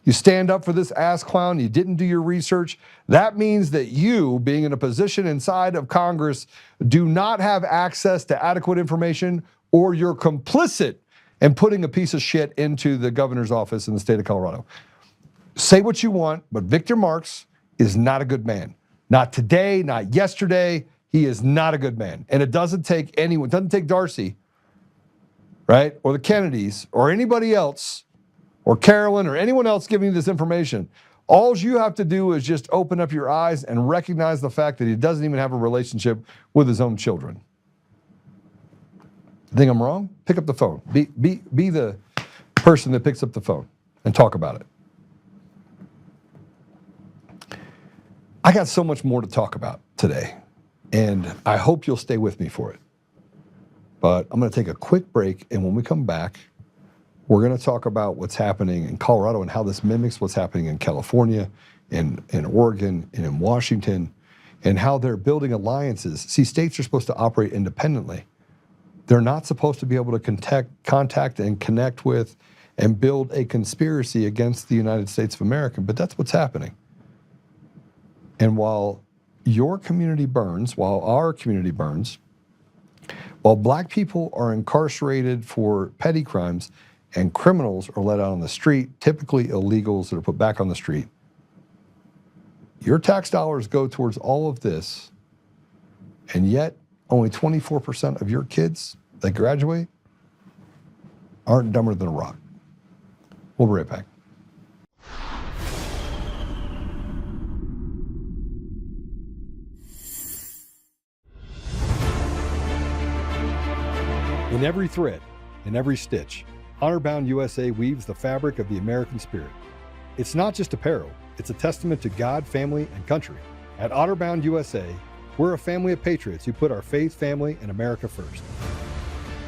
You stand up for this ass clown, you didn't do your research. That means that you, being in a position inside of Congress, do not have access to adequate information, or you're complicit in putting a piece of shit into the governor's office in the state of Colorado. Say what you want, but Victor Marx is not a good man. Not today, not yesterday. He is not a good man. And it doesn't take anyone, it doesn't take Darcy, right? Or the Kennedys, or anybody else, or Carolyn, or anyone else giving you this information. All you have to do is just open up your eyes and recognize the fact that he doesn't even have a relationship with his own children. Think I'm wrong? Pick up the phone. Be the person that picks up the phone and talk about it. I got so much more to talk about today, and I hope you'll stay with me for it. But I'm going to take a quick break, and when we come back, we're going to talk about what's happening in Colorado and how this mimics what's happening in California, in Oregon, and in Washington, and how they're building alliances. See, states are supposed to operate independently. They're not supposed to be able to contact and connect with and build a conspiracy against the United States of America, but that's what's happening. And while your community burns, while our community burns, while black people are incarcerated for petty crimes and criminals are let out on the street, typically illegals that are put back on the street, your tax dollars go towards all of this, and yet only 24% of your kids that graduate aren't dumber than a rock. We'll be right back. In every thread, in every stitch, Honor-Bound USA weaves the fabric of the American spirit. It's not just apparel, it's a testament to God, family, and country. At Honor-Bound USA, we're a family of patriots who put our faith, family, and America first.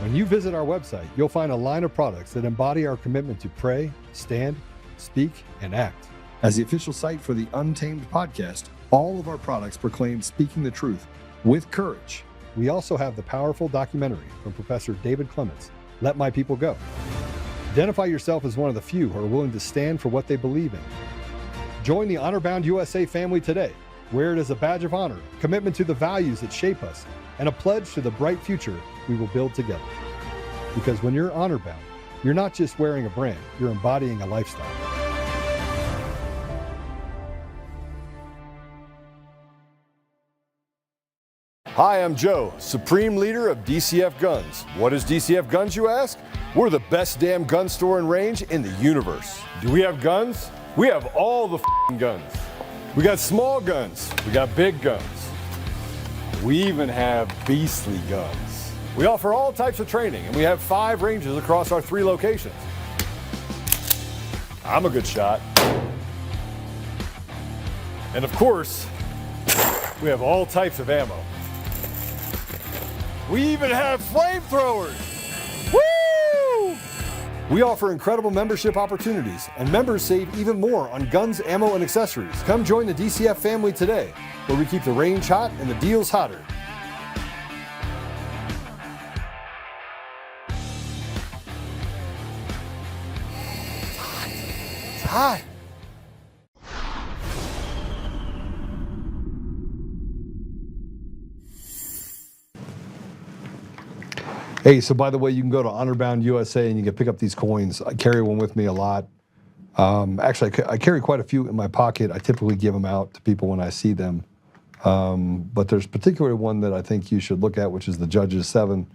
When you visit our website, you'll find a line of products that embody our commitment to pray, stand, speak, and act. As the official site for the Untamed podcast, all of our products proclaim speaking the truth with courage. We also have the powerful documentary from Professor David Clements, Let My People Go. Identify yourself as one of the few who are willing to stand for what they believe in. Join the Honor-Bound USA family today. Wear it as a badge of honor, commitment to the values that shape us, and a pledge to the bright future we will build together. Because when you're honor-bound, you're not just wearing a brand, you're embodying a lifestyle. Hi, I'm Joe, Supreme Leader of DCF Guns. What is DCF Guns, you ask? We're the best damn gun store and range in the universe. Do we have guns? We have all the guns. We got small guns, we got big guns. We even have beastly guns. We offer all types of training, and we have 5 ranges across our 3 locations. I'm a good shot. And of course, we have all types of ammo. We even have flamethrowers. Woo! We offer incredible membership opportunities, and members save even more on guns, ammo, and accessories. Come join the DCF family today, where we keep the range hot and the deals hotter. It's hot. Hey, so by the way, you can go to Honor-Bound USA and you can pick up these coins. I carry one with me a lot. Actually, I carry quite a few in my pocket. I typically give them out to people when I see them. But there's particularly one that I think you should look at, which is the Judges 7,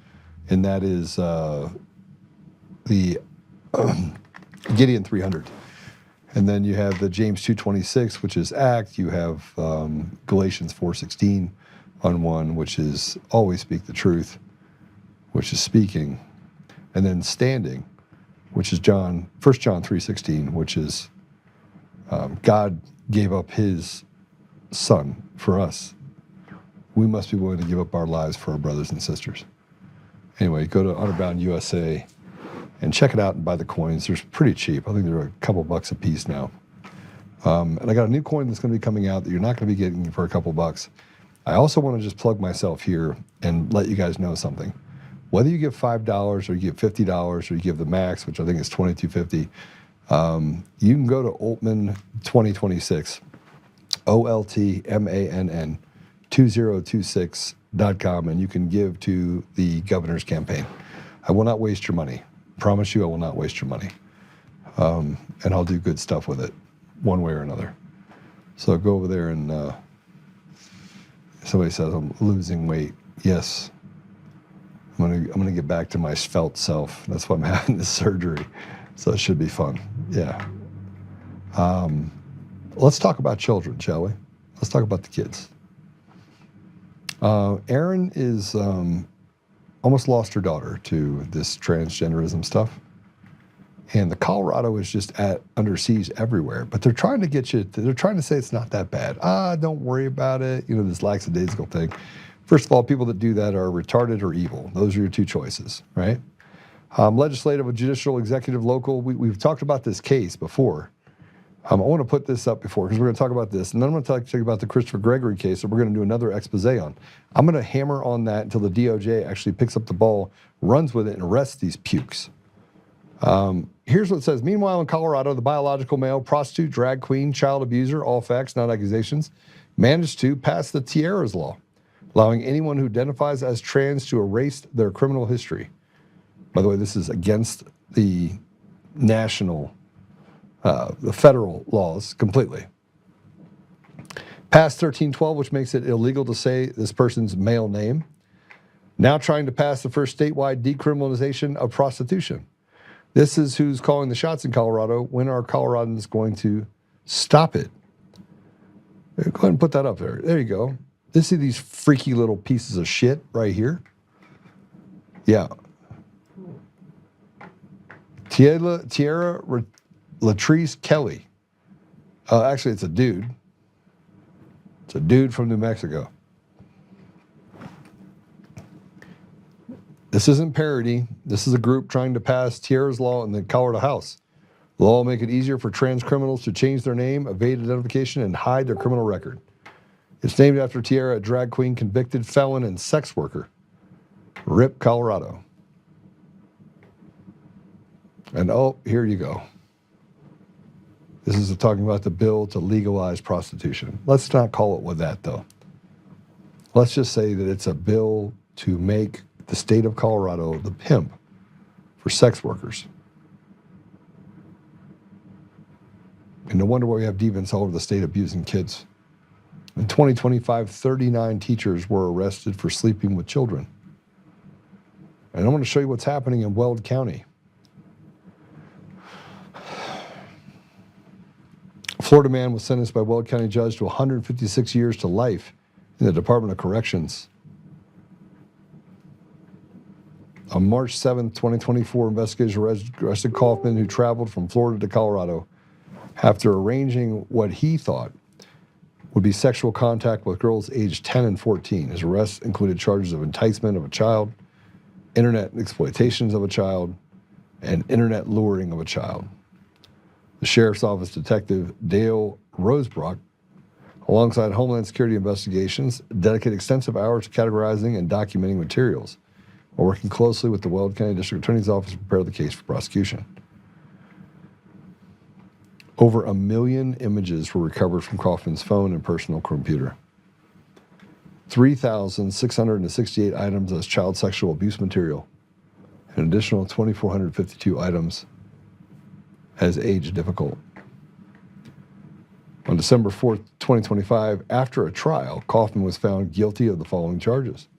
and that is the Gideon 300. And then you have the James 2:26, which is act. You have Galatians 4:16 on one, which is always speak the truth, which is speaking, and then standing, which is 1 John 3:16, which is God gave up his son for us. We must be willing to give up our lives for our brothers and sisters. Anyway, go to Honor-Bound USA and check it out and buy the coins. They're pretty cheap. I think they're a couple bucks a piece now. And I got a new coin that's going to be coming out that you're not going to be getting for a couple bucks. I also want to just plug myself here and let you guys know something. Whether you give $5 or you give $50 or you give the max, which I think is $22.50, you can go to Oltmann 2026, OLTMANN 2026.com, and you can give to the governor's campaign. I will not waste your money. Promise you I will not waste your money. And I'll do good stuff with it, one way or another. So go over there and somebody says I'm losing weight. Yes. I'm gonna get back to my svelte self. That's why I'm having this surgery. So it should be fun. Yeah. Let's talk about children, shall we? Let's talk about the kids. Erin is almost lost her daughter to this transgenderism stuff. And the Colorado is just under siege everywhere. But they're trying to get you, they're trying to say it's not that bad. Don't worry about it. You know, this lackadaisical thing. First of all, people that do that are retarded or evil. Those are your 2 choices, right? Legislative, judicial, executive, local. We've talked about this case before. I want to put this up before because we're going to talk about this. And then I'm going to talk to you about the Christopher Gregory case that we're going to do another expose on. I'm going to hammer on that until the DOJ actually picks up the ball, runs with it, and arrests these pukes. Here's what it says. Meanwhile, in Colorado, the biological male, prostitute, drag queen, child abuser, all facts, not accusations, managed to pass the Tiara's law, allowing anyone who identifies as trans to erase their criminal history. By the way, this is against the national, the federal laws completely. Passed 1312, which makes it illegal to say this person's male name. Now trying to pass the first statewide decriminalization of prostitution. This is who's calling the shots in Colorado. When are Coloradans going to stop it? Go ahead and put that up there. There you go. You see these freaky little pieces of shit right here? Yeah. Tierra Latrice Kelly. Actually, it's a dude. It's a dude from New Mexico. This isn't parody. This is a group trying to pass Tierra's law in the Colorado House. The law will make it easier for trans criminals to change their name, evade identification, and hide their criminal record. It's named after Tierra, a drag queen, convicted felon, and sex worker. RIP, Colorado. And oh, here you go. This is talking about the bill to legalize prostitution. Let's not call it with that, though. Let's just say that it's a bill to make the state of Colorado the pimp for sex workers. And no wonder why we have deviants all over the state abusing kids. In 2025, 39 teachers were arrested for sleeping with children. And I want to show you what's happening in Weld County. A Florida man was sentenced by Weld County judge to 156 years to life in the Department of Corrections. On March 7th, 2024, investigators arrested Kaufman, who traveled from Florida to Colorado after arranging what he thought would be sexual contact with girls aged 10 and 14. His arrest included charges of enticement of a child, internet exploitations of a child, and internet luring of a child. The Sheriff's Office Detective Dale Rosebrook, alongside Homeland Security investigations, dedicated extensive hours to categorizing and documenting materials, while working closely with the Weld County District Attorney's Office to prepare the case for prosecution. Over 1 million images were recovered from Kaufman's phone and personal computer. 3,668 items as child sexual abuse material, an additional 2,452 items as age difficult. On December 4th, 2025, after a trial, Kaufman was found guilty of the following charges.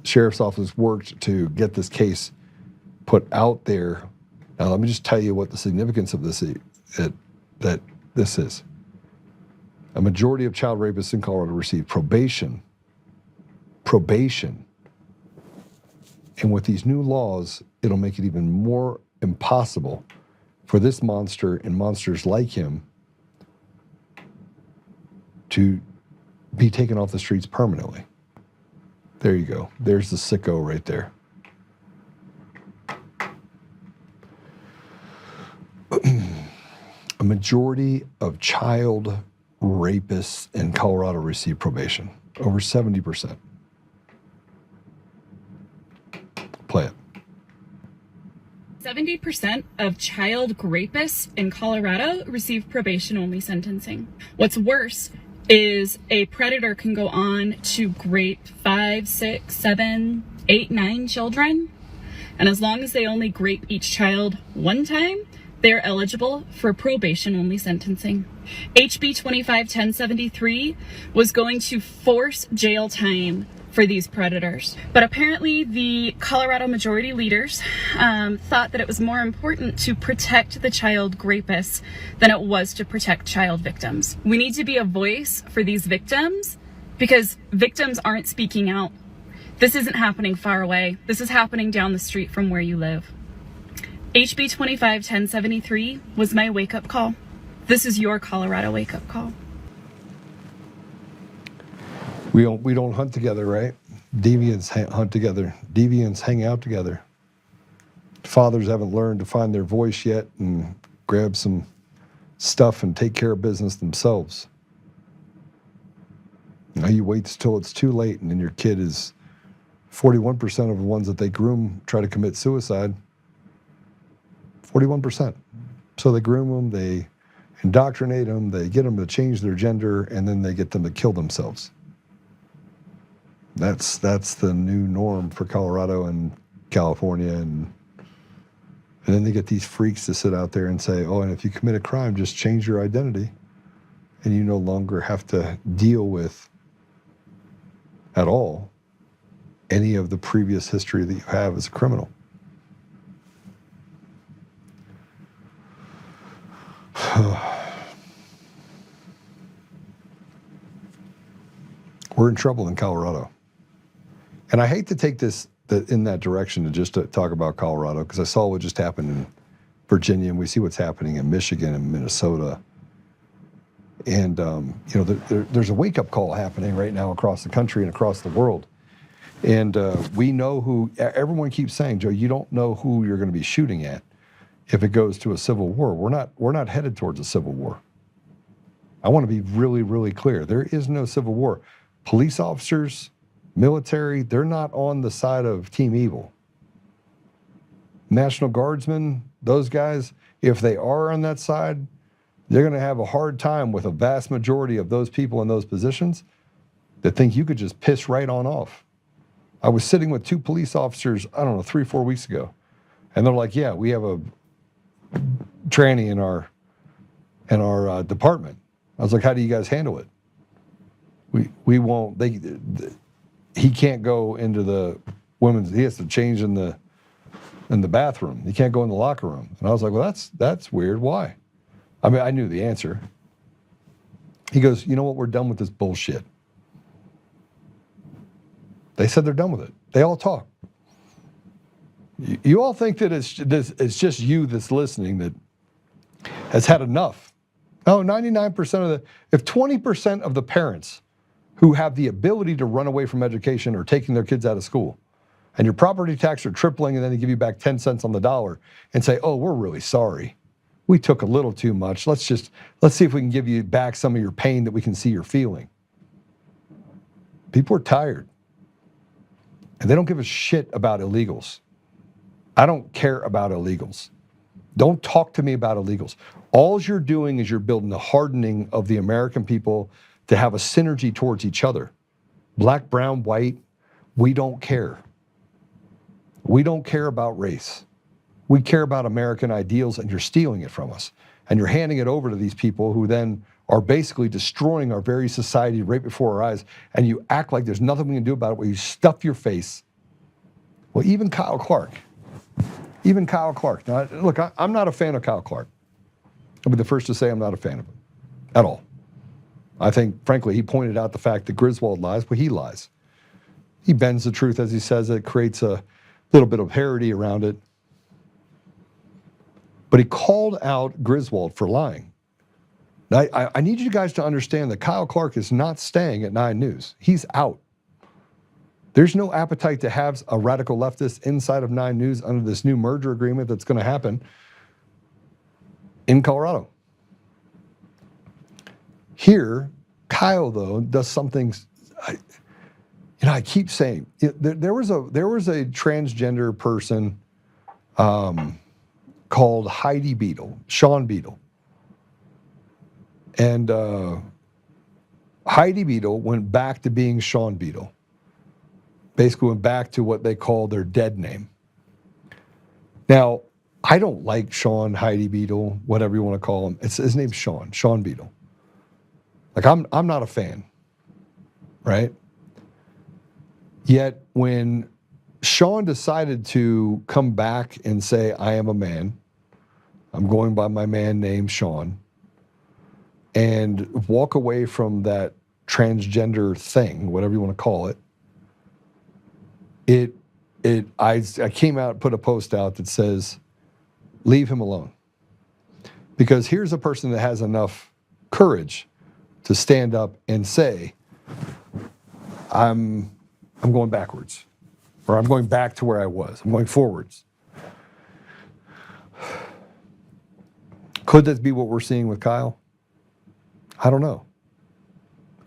The Sheriff's Office worked to get this case put out there. Now, let me just tell you what the significance of this is. That this is. A majority of child rapists in Colorado receive probation. And with these new laws, it'll make it even more impossible for this monster and monsters like him to be taken off the streets permanently. There you go. There's the sicko right there. A majority of child rapists in Colorado receive probation. Over 70%. Play it. 70% of child rapists in Colorado receive probation-only sentencing. What's worse is a predator can go on to grape 5, 6, 7, 8, 9 children. And as long as they only grape each child one time, they are eligible for probation-only sentencing. HB 25-1073 was going to force jail time for these predators. But apparently the Colorado majority leaders thought that it was more important to protect the child rapists than it was to protect child victims. We need to be a voice for these victims because victims aren't speaking out. This isn't happening far away. This is happening down the street from where you live. HB 25-1073 was my wake-up call. This is your Colorado wake-up call. We don't hunt together, right? Deviants hunt together. Deviants hang out together. Fathers haven't learned to find their voice yet and grab some stuff and take care of business themselves. Now you wait till it's too late, and then your kid is 41% of the ones that they groom try to commit suicide. 41%. So they groom them, they indoctrinate them, they get them to change their gender, and then they get them to kill themselves. That's the new norm for Colorado and California, and then they get these freaks to sit out there and say, oh, and if you commit a crime, just change your identity, and you no longer have to deal with at all any of the previous history that you have as a criminal. We're in trouble in Colorado. And I hate to take this in that direction to just to talk about Colorado, because I saw what just happened in Virginia, and we see what's happening in Michigan and Minnesota. And you know, there's a wake-up call happening right now across the country and across the world. And we know who, everyone keeps saying, Joe, you don't know who you're going to be shooting at if it goes to a civil war. We're not headed towards a civil war. I want to be really, really clear. There is no civil war. Police officers, military, they're not on the side of Team Evil. National Guardsmen, those guys, if they are on that side, they're going to have a hard time with a vast majority of those people in those positions that think you could just piss right on off. I was sitting with 2 police officers, I don't know, 3 or 4 weeks ago, and they're like, yeah, we have a tranny in our department. I was like, how do you guys handle it? We won't, he can't go into the women's, he has to change in the bathroom. He can't go in the locker room. And I was like, well, that's weird. Why? I mean, I knew the answer. He goes, you know what? We're done with this bullshit. They said they're done with it. They all talk. You all think that it's just you that's listening that has had enough. No, 99% if 20% of the parents who have the ability to run away from education are taking their kids out of school, and your property tax are tripling, and then they give you back 10 cents on the dollar and say, oh, we're really sorry. We took a little too much. Let's see if we can give you back some of your pain that we can see you're feeling. People are tired. And they don't give a shit about illegals. I don't care about illegals. Don't talk to me about illegals. All you're doing is you're building the hardening of the American people to have a synergy towards each other. Black, brown, white, we don't care. We don't care about race. We care about American ideals, and you're stealing it from us. And you're handing it over to these people who then are basically destroying our very society right before our eyes, and you act like there's nothing we can do about it, where you stuff your face. Well, even Kyle Clark. Now, look, I'm not a fan of Kyle Clark. I'll be the first to say I'm not a fan of him at all. I think, frankly, he pointed out the fact that Griswold lies, but he lies. He bends the truth as he says it, creates a little bit of parody around it. But he called out Griswold for lying. Now, I need you guys to understand that Kyle Clark is not staying at 9 News. He's out. There's no appetite to have a radical leftist inside of 9 News under this new merger agreement that's going to happen in Colorado. Here, Kyle, though, does something, I keep saying, there was a transgender person called Heidi Beadle, Sean Beadle. And Heidi Beadle went back to being Sean Beadle. Basically went back to what they call their dead name. Now, I don't like Sean, Heidi Beadle, whatever you want to call him. His name's Sean Beadle. Like, I'm not a fan, right? Yet when Sean decided to come back and say, I am a man, I'm going by my man name, Sean, and walk away from that transgender thing, whatever you want to call it, I came out and put a post out that says, leave him alone. Because here's a person that has enough courage to stand up and say, I'm going backwards, or I'm going back to where I was. I'm going forwards. Could this be what we're seeing with Kyle? I don't know.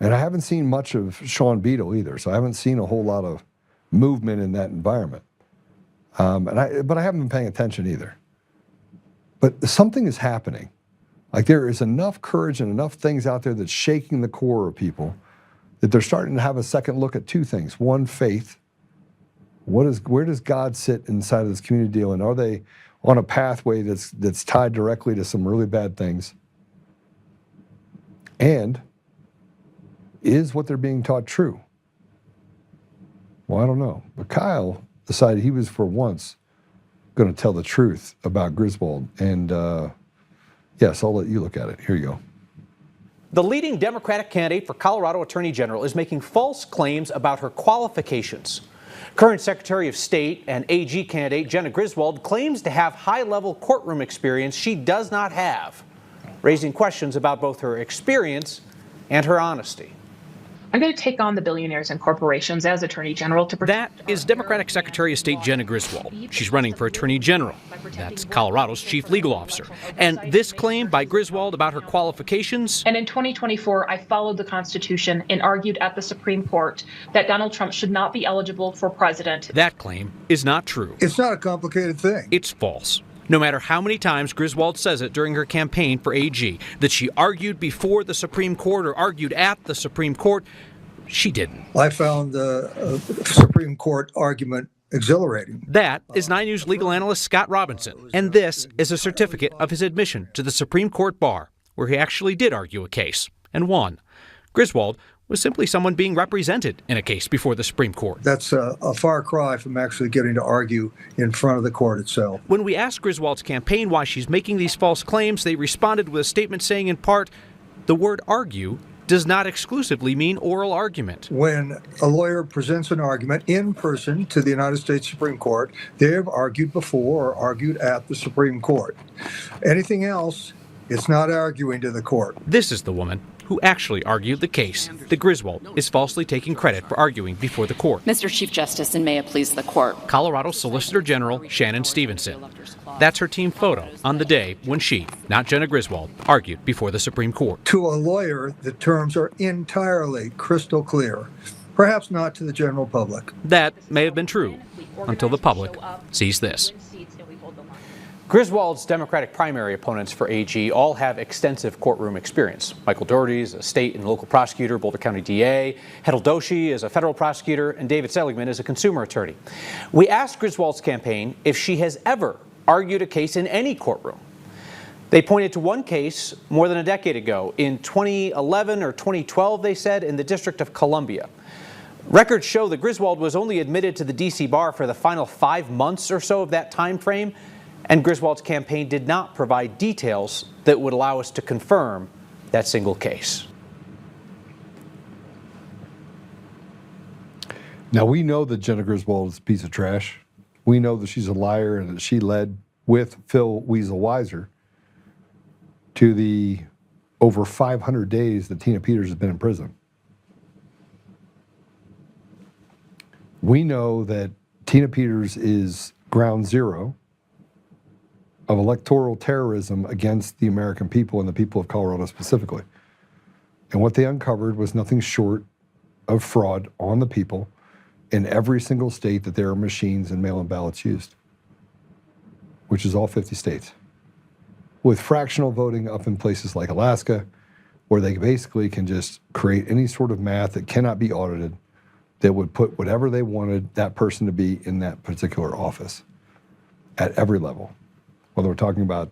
And I haven't seen much of Sean Beadle either, so I haven't seen a whole lot of movement in that environment. But I haven't been paying attention either. But something is happening. Like, there is enough courage and enough things out there that's shaking the core of people that they're starting to have a second look at 2 things. One, faith. Where does God sit inside of this community deal? And are they on a pathway that's tied directly to some really bad things? And is what they're being taught true? Well, I don't know. But Kyle decided he was, for once, going to tell the truth about Griswold. And yes, I'll let you look at it. Here you go. The leading Democratic candidate for Colorado Attorney General is making false claims about her qualifications. Current Secretary of State and AG candidate Jena Griswold claims to have high-level courtroom experience she does not have, raising questions about both her experience and her honesty. I'm going to take on the billionaires and corporations as Attorney General to protect. That is Democratic Secretary of State Jena Griswold. She's running for Attorney General. That's Colorado's chief legal officer. And this claim by Griswold about her qualifications. And in 2024, I followed the Constitution and argued at the Supreme Court that Donald Trump should not be eligible for president. That claim is not true. It's not a complicated thing. It's false. No matter how many times Griswold says it during her campaign for AG, that she argued before the Supreme Court or argued at the Supreme Court, she didn't. I found the Supreme Court argument exhilarating. That is 9 News legal analyst Scott Robinson, and this is a certificate of his admission to the Supreme Court bar, where he actually did argue a case, and won. Griswold was simply someone being represented in a case before the Supreme Court. That's a far cry from actually getting to argue in front of the court itself. When we asked Griswold's campaign why she's making these false claims, they responded with a statement saying, in part, the word argue does not exclusively mean oral argument. When a lawyer presents an argument in person to the United States Supreme Court, they have argued before or argued at the Supreme Court. Anything else, it's not arguing to the court. This is the woman who actually argued the case that Griswold is falsely taking credit for arguing before the court. Mr. Chief Justice, and may it please the court. Colorado Solicitor General Shannon Stevenson. That's her team photo on the day when she, not Jena Griswold, argued before the Supreme Court. To a lawyer, the terms are entirely crystal clear, perhaps not to the general public. That may have been true until the public sees this. Griswold's Democratic primary opponents for AG all have extensive courtroom experience. Michael Doherty is a state and local prosecutor, Boulder County DA. Hetal Doshi is a federal prosecutor, and David Seligman is a consumer attorney. We asked Griswold's campaign if she has ever argued a case in any courtroom. They pointed to one case more than a decade ago, in 2011 or 2012, they said, in the District of Columbia. Records show that Griswold was only admitted to the D.C. bar for the final 5 months or so of that time frame, and Griswold's campaign did not provide details that would allow us to confirm that single case. Now, we know that Jena Griswold is a piece of trash. We know that she's a liar and that she led with Phil Weasel Weiser to the over 500 days that Tina Peters has been in prison. We know that Tina Peters is ground zero of electoral terrorism against the American people and the people of Colorado specifically. And what they uncovered was nothing short of fraud on the people in every single state that there are machines and mail-in ballots used, which is all 50 states, with fractional voting up in places like Alaska, where they basically can just create any sort of math that cannot be audited that would put whatever they wanted that person to be in that particular office at every level. Whether we're talking about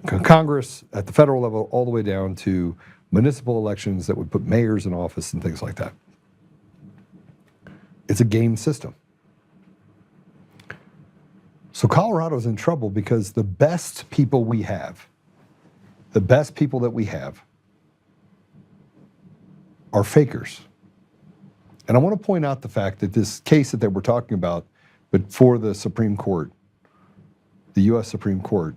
Congress, at the federal level, all the way down to municipal elections that would put mayors in office and things like that. It's a game system. So Colorado's in trouble because the best people we have, the best people that we have are fakers. And I want to point out the fact that this case that they were talking about, but for the Supreme Court, the U.S. Supreme Court,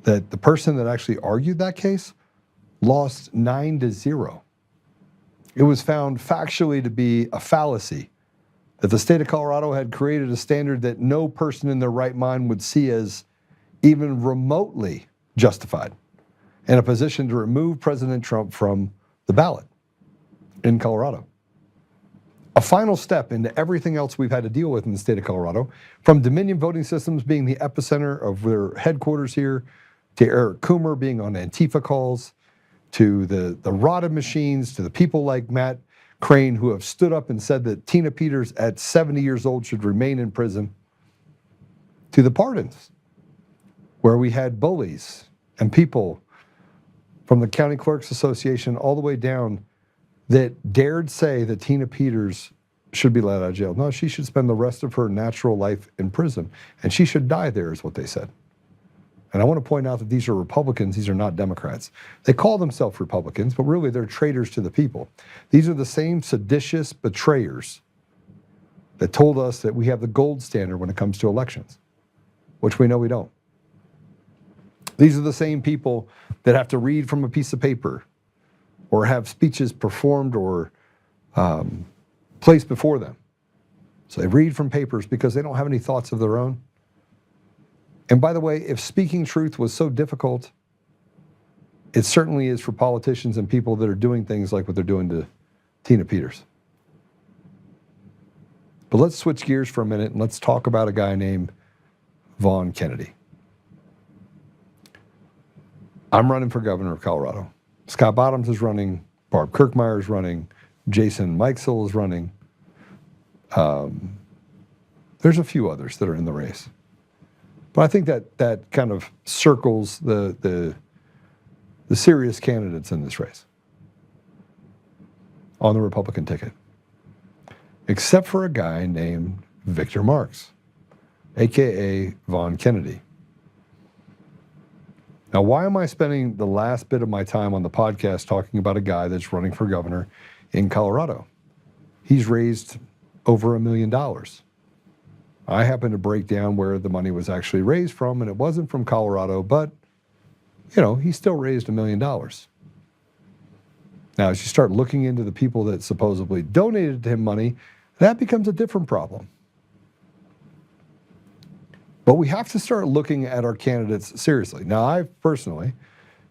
that the person that actually argued that case lost 9-0. It was found factually to be a fallacy, that the state of Colorado had created a standard that no person in their right mind would see as even remotely justified in a position to remove President Trump from the ballot in Colorado. A final step into everything else we've had to deal with in the state of Colorado, from Dominion voting systems being the epicenter of their headquarters here, to Eric Coomer being on Antifa calls, to the rotted machines, to the people like Matt Crane who have stood up and said that Tina Peters at 70 years old should remain in prison, to the pardons, where we had bullies and people from the County Clerks Association all the way down that dared say that Tina Peters should be let out of jail. No, she should spend the rest of her natural life in prison, and she should die there, is what they said. And I want to point out that these are Republicans, these are not Democrats. They call themselves Republicans, but really they're traitors to the people. These are the same seditious betrayers that told us that we have the gold standard when it comes to elections, which we know we don't. These are the same people that have to read from a piece of paper or have speeches performed or placed before them. So they read from papers because they don't have any thoughts of their own. And by the way, if speaking truth was so difficult, it certainly is for politicians and people that are doing things like what they're doing to Tina Peters. But let's switch gears for a minute and let's talk about a guy named Vaughn Kennedy. I'm running for governor of Colorado. Scott Bottoms is running. Barb Kirkmeyer is running. Jason Mikesell is running. There's a few others that are in the race. But I think that kind of circles the serious candidates in this race on the Republican ticket. Except for a guy named Victor Marx, a.k.a. Vaughn Kennedy. Now, why am I spending the last bit of my time on the podcast talking about a guy that's running for governor in Colorado? He's raised over $1 million. I happen to break down where the money was actually raised from, and it wasn't from Colorado, but, you know, he still raised $1 million. Now, as you start looking into the people that supposedly donated to him money, that becomes a different problem. But we have to start looking at our candidates seriously. Now, I personally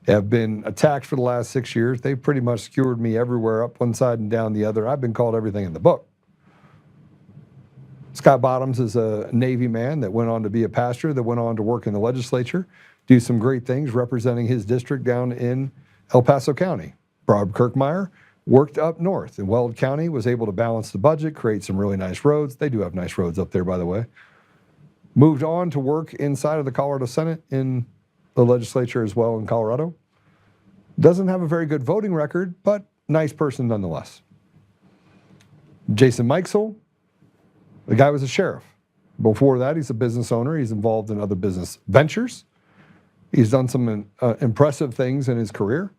have been attacked for the last 6 years. They've pretty much skewered me everywhere, up one side and down the other. I've been called everything in the book. Scott Bottoms is a Navy man that went on to be a pastor, that went on to work in the legislature, do some great things representing his district down in El Paso County. Barb Kirkmeyer worked up north in Weld County, was able to balance the budget, create some really nice roads. They do have nice roads up there, by the way. Moved on to work inside of the Colorado Senate in the legislature as well in Colorado. Doesn't have a very good voting record, but nice person nonetheless. Jason Mikesell, the guy was a sheriff. Before that, he's a business owner. He's involved in other business ventures. He's done some impressive things in his career.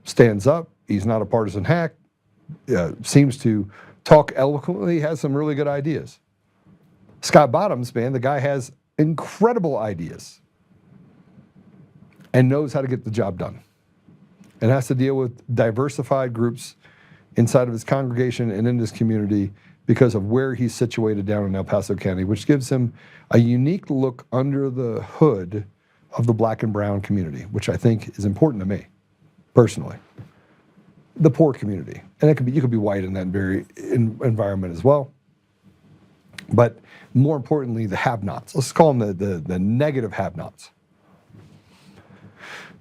Stands up. He's not a partisan hack. Seems to talk eloquently, has some really good ideas. Scott Bottoms, man, the guy has incredible ideas and knows how to get the job done and has to deal with diversified groups inside of his congregation and in his community because of where he's situated down in El Paso County, which gives him a unique look under the hood of the black and brown community, which I think is important to me, personally. The poor community. And it could be, you could be white in that very environment as well. But more importantly, the have-nots. Let's call them the negative have-nots.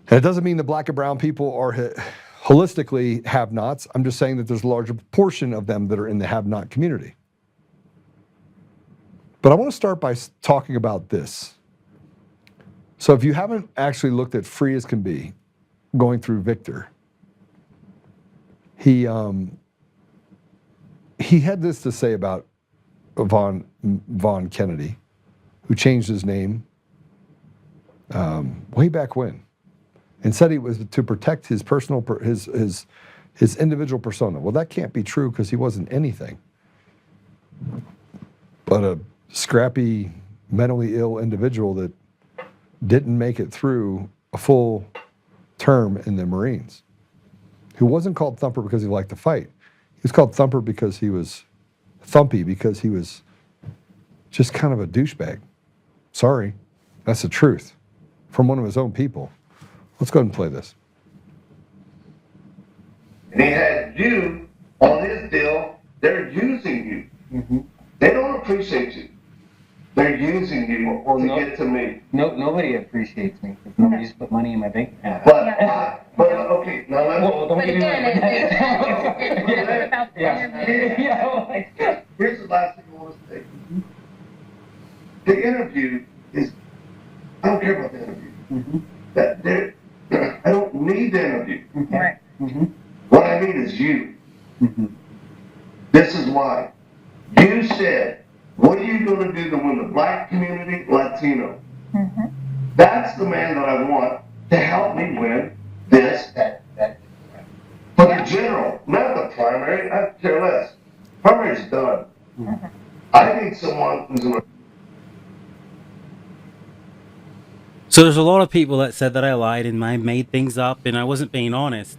And it doesn't mean the black and brown people are holistically have-nots. I'm just saying that there's a larger portion of them that are in the have-not community. But I want to start by talking about this. So if you haven't actually looked at Free as Can Be, going through Victor, he had this to say about Vaughn Kennedy, who changed his name way back when, and said he was to protect his personal, his individual persona. Well, that can't be true because he wasn't anything but a scrappy, mentally ill individual that didn't make it through a full term in the Marines, who wasn't called Thumper because he liked to fight. He was called Thumper because he was Thumpy, because he was just kind of a douchebag. Sorry, that's the truth. From one of his own people. Let's go ahead and play this. And he had you on his deal. They're using you. Mm-hmm. They don't appreciate you. They're using you to get to me. Nobody appreciates me because nobody's put money in my bank account. But okay, now let's. Well, don't get me Here's the last thing I want to say. The interview is. I don't care about the interview. Mm-hmm. I don't need the interview. Mm-hmm. Right. Mm-hmm. What I need is you. Mm-hmm. This is why. You said, what are you going to do to win the black community, Latino? Mm-hmm. That's the man that I want to help me win this. For the general, not the primary. I care less. Primary's done. Mm-hmm. I need someone who's going to. So there's a lot of people that said that I lied and I made things up and I wasn't being honest.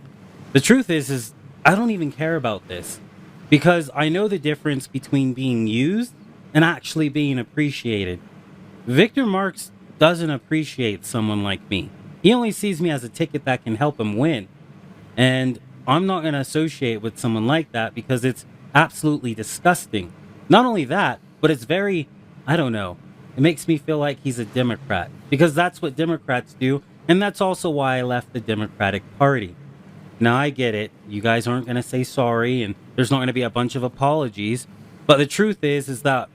The truth is I don't even care about this because I know the difference between being used and actually being appreciated. Victor Marks doesn't appreciate someone like me. He only sees me as a ticket that can help him win. And I'm not going to associate with someone like that because it's absolutely disgusting. Not only that, but it's very, I don't know, it makes me feel like he's a Democrat because that's what Democrats do. And that's also why I left the Democratic Party. Now, I get it. You guys aren't going to say sorry and there's not going to be a bunch of apologies. But the truth is that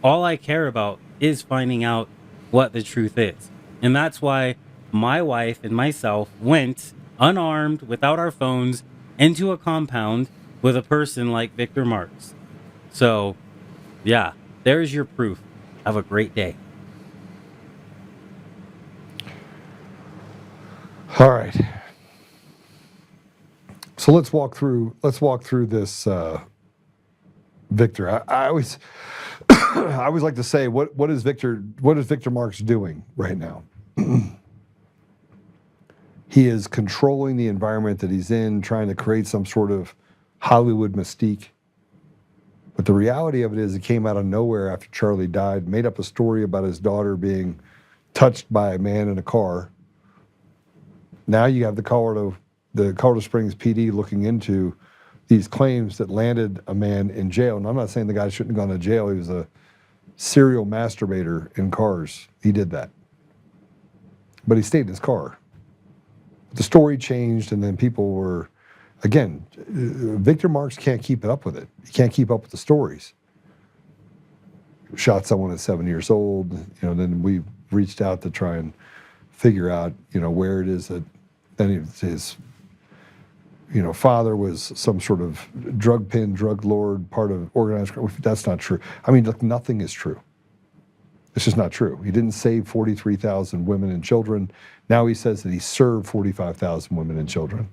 all I care about is finding out what the truth is. And that's why my wife and myself went unarmed, without our phones, into a compound with a person like Victor Marks. So, yeah, there's your proof. Have a great day. All right. So let's walk through this, Victor. I always I always like to say, what is Victor Marks doing right now? He is controlling the environment that he's in, trying to create some sort of Hollywood mystique. But the reality of it is, it came out of nowhere after Charlie died, made up a story about his daughter being touched by a man in a car. Now you have the Colorado Springs PD looking into these claims that landed a man in jail. And I'm not saying the guy shouldn't have gone to jail. He was a serial masturbator in cars. He did that. But he stayed in his car. The story changed, and then people were, again, Victor Marks can't keep up with it. He can't keep up with the stories. Shot someone at 7 years old. Then we reached out to try and figure out, where it is that then his father was some sort of drug lord, part of organized crime. That's not true. I mean, look, nothing is true. It's just not true. He didn't save 43,000 women and children. Now he says that he served 45,000 women and children.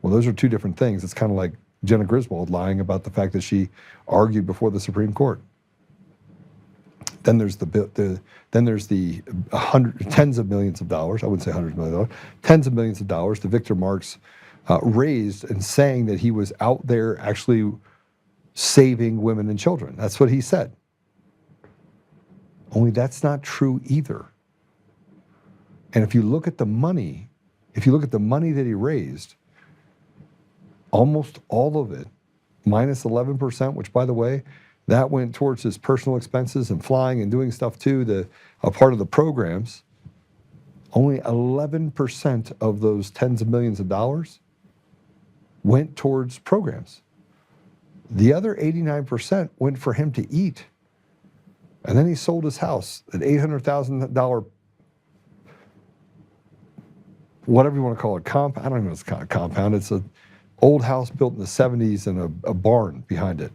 Well, those are two different things. It's kind of like Jenna Griswold lying about the fact that she argued before the Supreme Court. Then there's the tens of millions of dollars. I wouldn't say hundreds of millions of dollars. Tens of millions of dollars that Victor Marks raised and saying that he was out there actually saving women and children. That's what he said. Only that's not true either. And if you look at the money that he raised, almost all of it, minus 11%, which, by the way, that went towards his personal expenses and flying and doing stuff too, a part of the programs. Only 11% of those tens of millions of dollars went towards programs. The other 89% went for him to eat. And then he sold his house, an $800,000, whatever you want to call it, I don't even know if it's a compound. It's an old house built in the 70s and a barn behind it.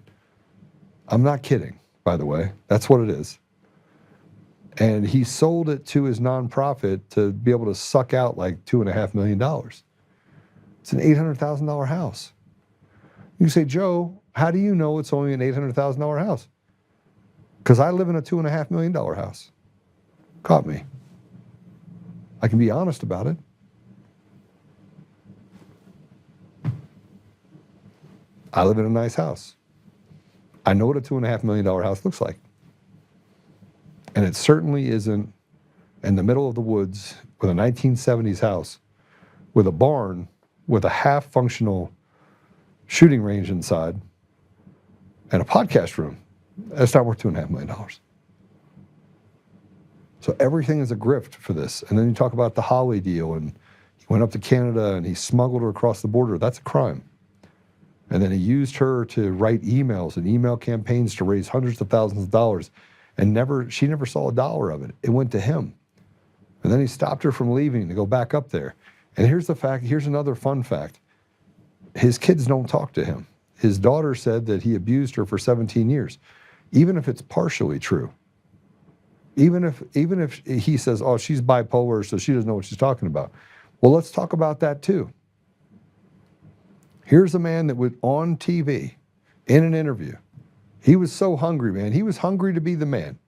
I'm not kidding, by the way. That's what it is. And he sold it to his nonprofit to be able to suck out like $2.5 million. It's an $800,000 house. You say, Joe, how do you know it's only an $800,000 house? Because I live in a $2.5 million house. Caught me. I can be honest about it. I live in a nice house. I know what a $2.5 million house looks like. And it certainly isn't in the middle of the woods with a 1970s house with a barn with a half-functional shooting range inside and a podcast room. That's not worth $2.5 million. So everything is a grift for this. And then you talk about the Holly deal, and he went up to Canada and he smuggled her across the border. That's a crime. And then he used her to write emails and email campaigns to raise hundreds of thousands of dollars. And she never saw a dollar of it. It went to him. And then he stopped her from leaving to go back up there. And here's another fun fact. His kids don't talk to him. His daughter said that he abused her for 17 years. Even if it's partially true. Even if he says, oh, she's bipolar, so she doesn't know what she's talking about. Well, let's talk about that too. Here's a man that was on TV in an interview. He was so hungry, man. He was hungry to be the man.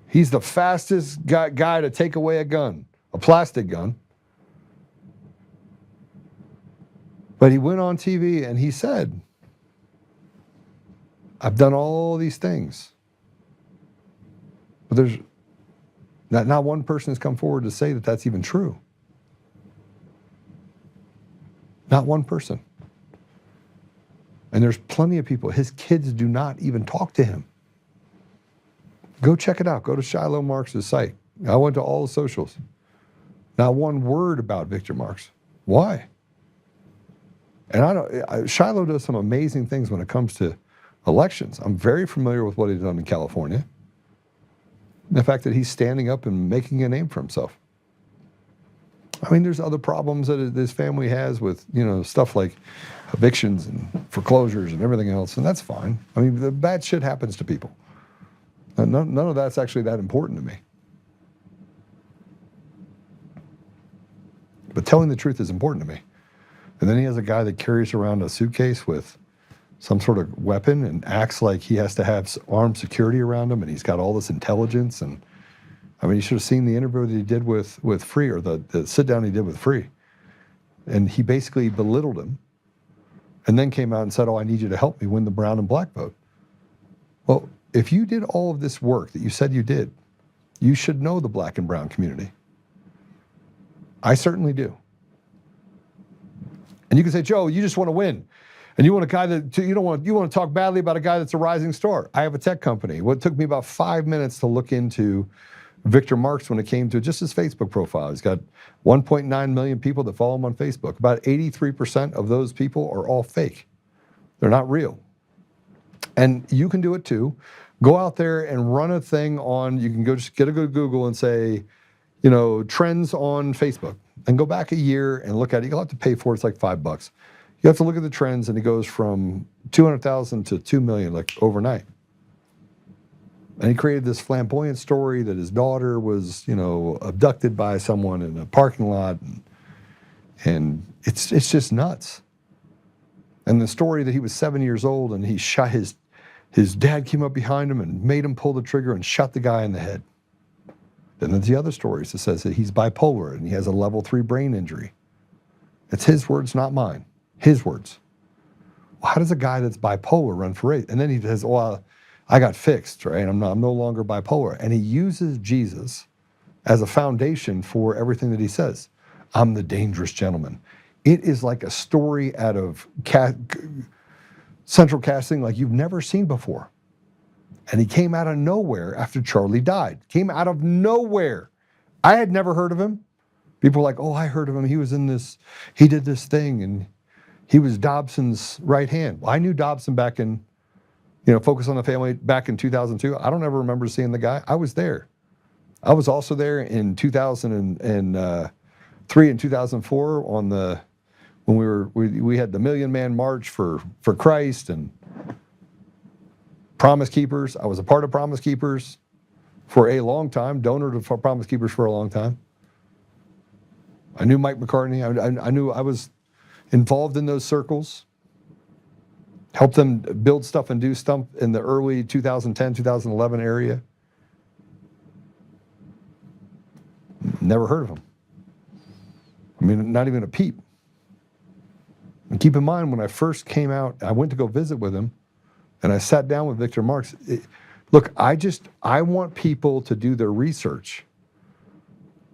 He's the fastest guy to take away a gun, a plastic gun. But he went on TV and he said, I've done all these things. But there's not one person has come forward to say that that's even true. Not one person. And there's plenty of people. His kids do not even talk to him. Go check it out. Go to Shiloh Marks' site. I went to all the socials. Not one word about Victor Marks. Why? And Shiloh does some amazing things when it comes to elections. I'm very familiar with what he's done in California. The fact that he's standing up and making a name for himself. I mean, there's other problems that his family has with, stuff like evictions and foreclosures and everything else, and that's fine. I mean, the bad shit happens to people. None of that's actually that important to me. But telling the truth is important to me. And then he has a guy that carries around a suitcase with some sort of weapon and acts like he has to have armed security around him, and he's got all this intelligence. And I mean, you should have seen the interview that he did with Free, or the sit down he did with Free. And he basically belittled him and then came out and said, I need you to help me win the brown and black vote. Well, if you did all of this work that you said you did, you should know the black and brown community. I certainly do. And you can say, Joe, you just want to win. And you want a guy that, you want to talk badly about a guy that's a rising star. I have a tech company. Well, it took me about 5 minutes to look into Victor Marks when it came to just his Facebook profile. He's got 1.9 million people that follow him on Facebook. About 83% of those people are all fake. They're not real. And you can do it too. Go out there and run a thing on, you can go just go to Google and say, trends on Facebook. And go back a year and look at it. You'll have to pay for it. It's like $5. You have to look at the trends, and it goes from 200,000 to 2 million, like overnight. And he created this flamboyant story that his daughter was, abducted by someone in a parking lot. And it's just nuts. And the story that he was 7 years old and he shot his dad came up behind him and made him pull the trigger and shot the guy in the head. Then there's the other stories that says that he's bipolar and he has a level 3 brain injury. It's his words, not mine. His words. Well, how does a guy that's bipolar run for race? And then he says, I got fixed, right? I'm no longer bipolar. And he uses Jesus as a foundation for everything that he says. I'm the dangerous gentleman. It is like a story out of central casting like you've never seen before. And he came out of nowhere after Charlie died. Came out of nowhere. I had never heard of him. People were like, I heard of him. He was in this, he did this thing, and he was Dobson's right hand. Well, I knew Dobson back in, Focus on the Family back in 2002. I don't ever remember seeing the guy. I was there. I was also there in 2003 and 2004 when we had the Million Man March for Christ and Promise Keepers. I was a part of Promise Keepers for a long time, donor to Promise Keepers for a long time. I knew Mike McCartney. I knew I was involved in those circles, helped them build stuff and do stuff in the early 2010, 2011 area. Never heard of him. I mean, not even a peep. And keep in mind, when I first came out, I went to go visit with him, and I sat down with Victor Marks. Look, I want people to do their research,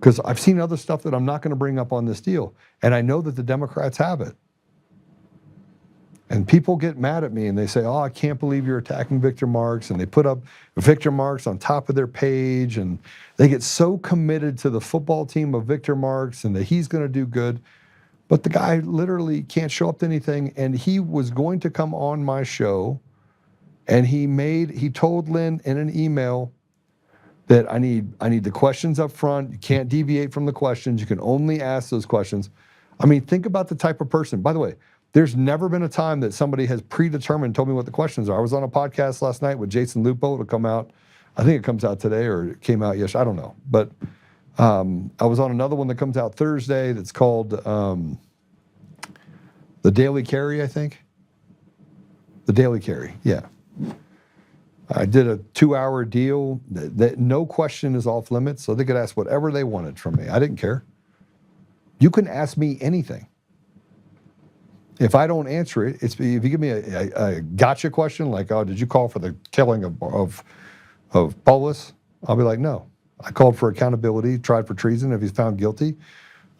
because I've seen other stuff that I'm not going to bring up on this deal, and I know that the Democrats have it. And people get mad at me and they say, I can't believe you're attacking Victor Marks, and they put up Victor Marks on top of their page, and they get so committed to the football team of Victor Marks and that he's going to do good. But the guy literally can't show up to anything, and he was going to come on my show, and he told Lynn in an email that I need the questions up front. You can't deviate from the questions. You can only ask those questions. I mean, think about the type of person. By the way, there's never been a time that somebody has predetermined, told me what the questions are. I was on a podcast last night with Jason Lupo. It'll come out, I think it comes out today, or it came out yesterday. I don't know. But I was on another one that comes out Thursday that's called The Daily Carry, I think. The daily carry, yeah. I did a 2-hour deal that no question is off limits, so they could ask whatever they wanted from me. I didn't care. You can ask me anything. If I don't answer it, if you give me a gotcha question like, "Oh, did you call for the killing of Paulus?" I'll be like, "No, I called for accountability, tried for treason. If he's found guilty,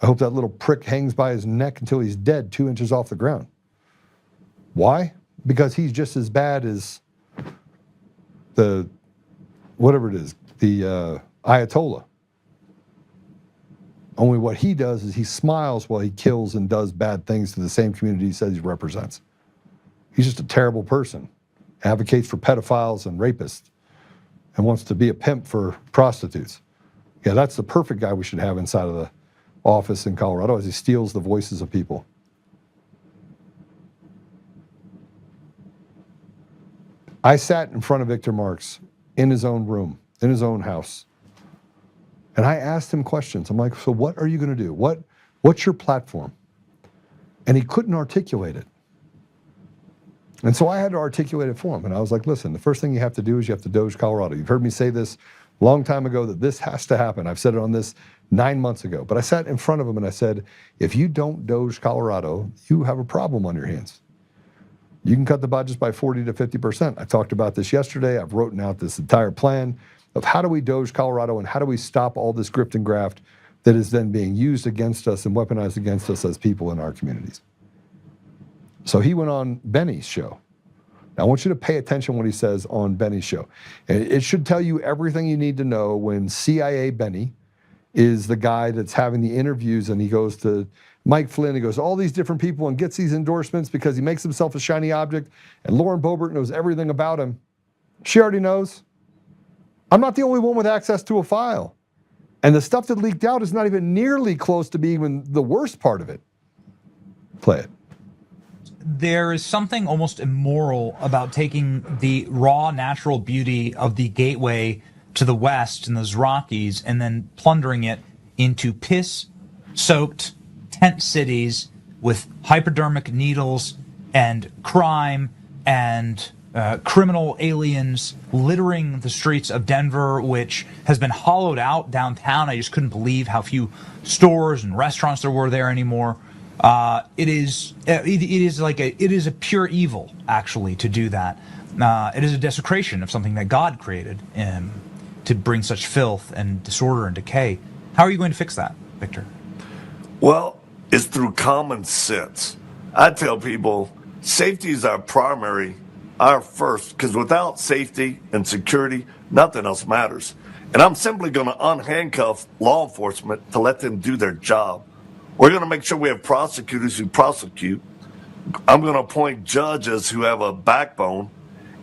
I hope that little prick hangs by his neck until he's dead, 2 inches off the ground." Why? Because he's just as bad as the, whatever it is, the Ayatollah. Only what he does is he smiles while he kills and does bad things to the same community he says he represents. He's just a terrible person, advocates for pedophiles and rapists, and wants to be a pimp for prostitutes. Yeah, that's the perfect guy we should have inside of the office in Colorado, as he steals the voices of people. I sat in front of Victor Marx in his own room, in his own house. And I asked him questions. I'm like, "So what are you going to do? What's your platform?" And he couldn't articulate it. And so I had to articulate it for him. And I was like, "Listen, the first thing you have to do is you have to doge Colorado. You've heard me say this a long time ago that this has to happen. I've said it on this 9 months ago. But I sat in front of him and I said, if you don't doge Colorado, you have a problem on your hands. You can cut the budgets by 40 to 50%. I talked about this yesterday. I've written out this entire plan of how do we doge Colorado and how do we stop all this grift and graft that is then being used against us and weaponized against us as people in our communities. So he went on Benny's show. Now I want you to pay attention what he says on Benny's show. And it should tell you everything you need to know when CIA Benny is the guy that's having the interviews, and he goes to Mike Flynn, he goes to all these different people and gets these endorsements because he makes himself a shiny object, and Lauren Boebert knows everything about him. She already knows. I'm not the only one with access to a file. And the stuff that leaked out is not even nearly close to being even the worst part of it. Play it. There is something almost immoral about taking the raw natural beauty of the gateway to the west in those Rockies and then plundering it into piss-soaked tent cities with hypodermic needles and crime and criminal aliens littering the streets of Denver, which has been hollowed out downtown. I just couldn't believe how few stores and restaurants there were there anymore. It is a pure evil, actually, to do that. It is a desecration of something that God created to bring such filth and disorder and decay. How are you going to fix that, Victor? Well, it's through common sense. I tell people safety is our first, because without safety and security, nothing else matters. And I'm simply going to unhandcuff law enforcement to let them do their job. We're going to make sure we have prosecutors who prosecute. I'm going to appoint judges who have a backbone.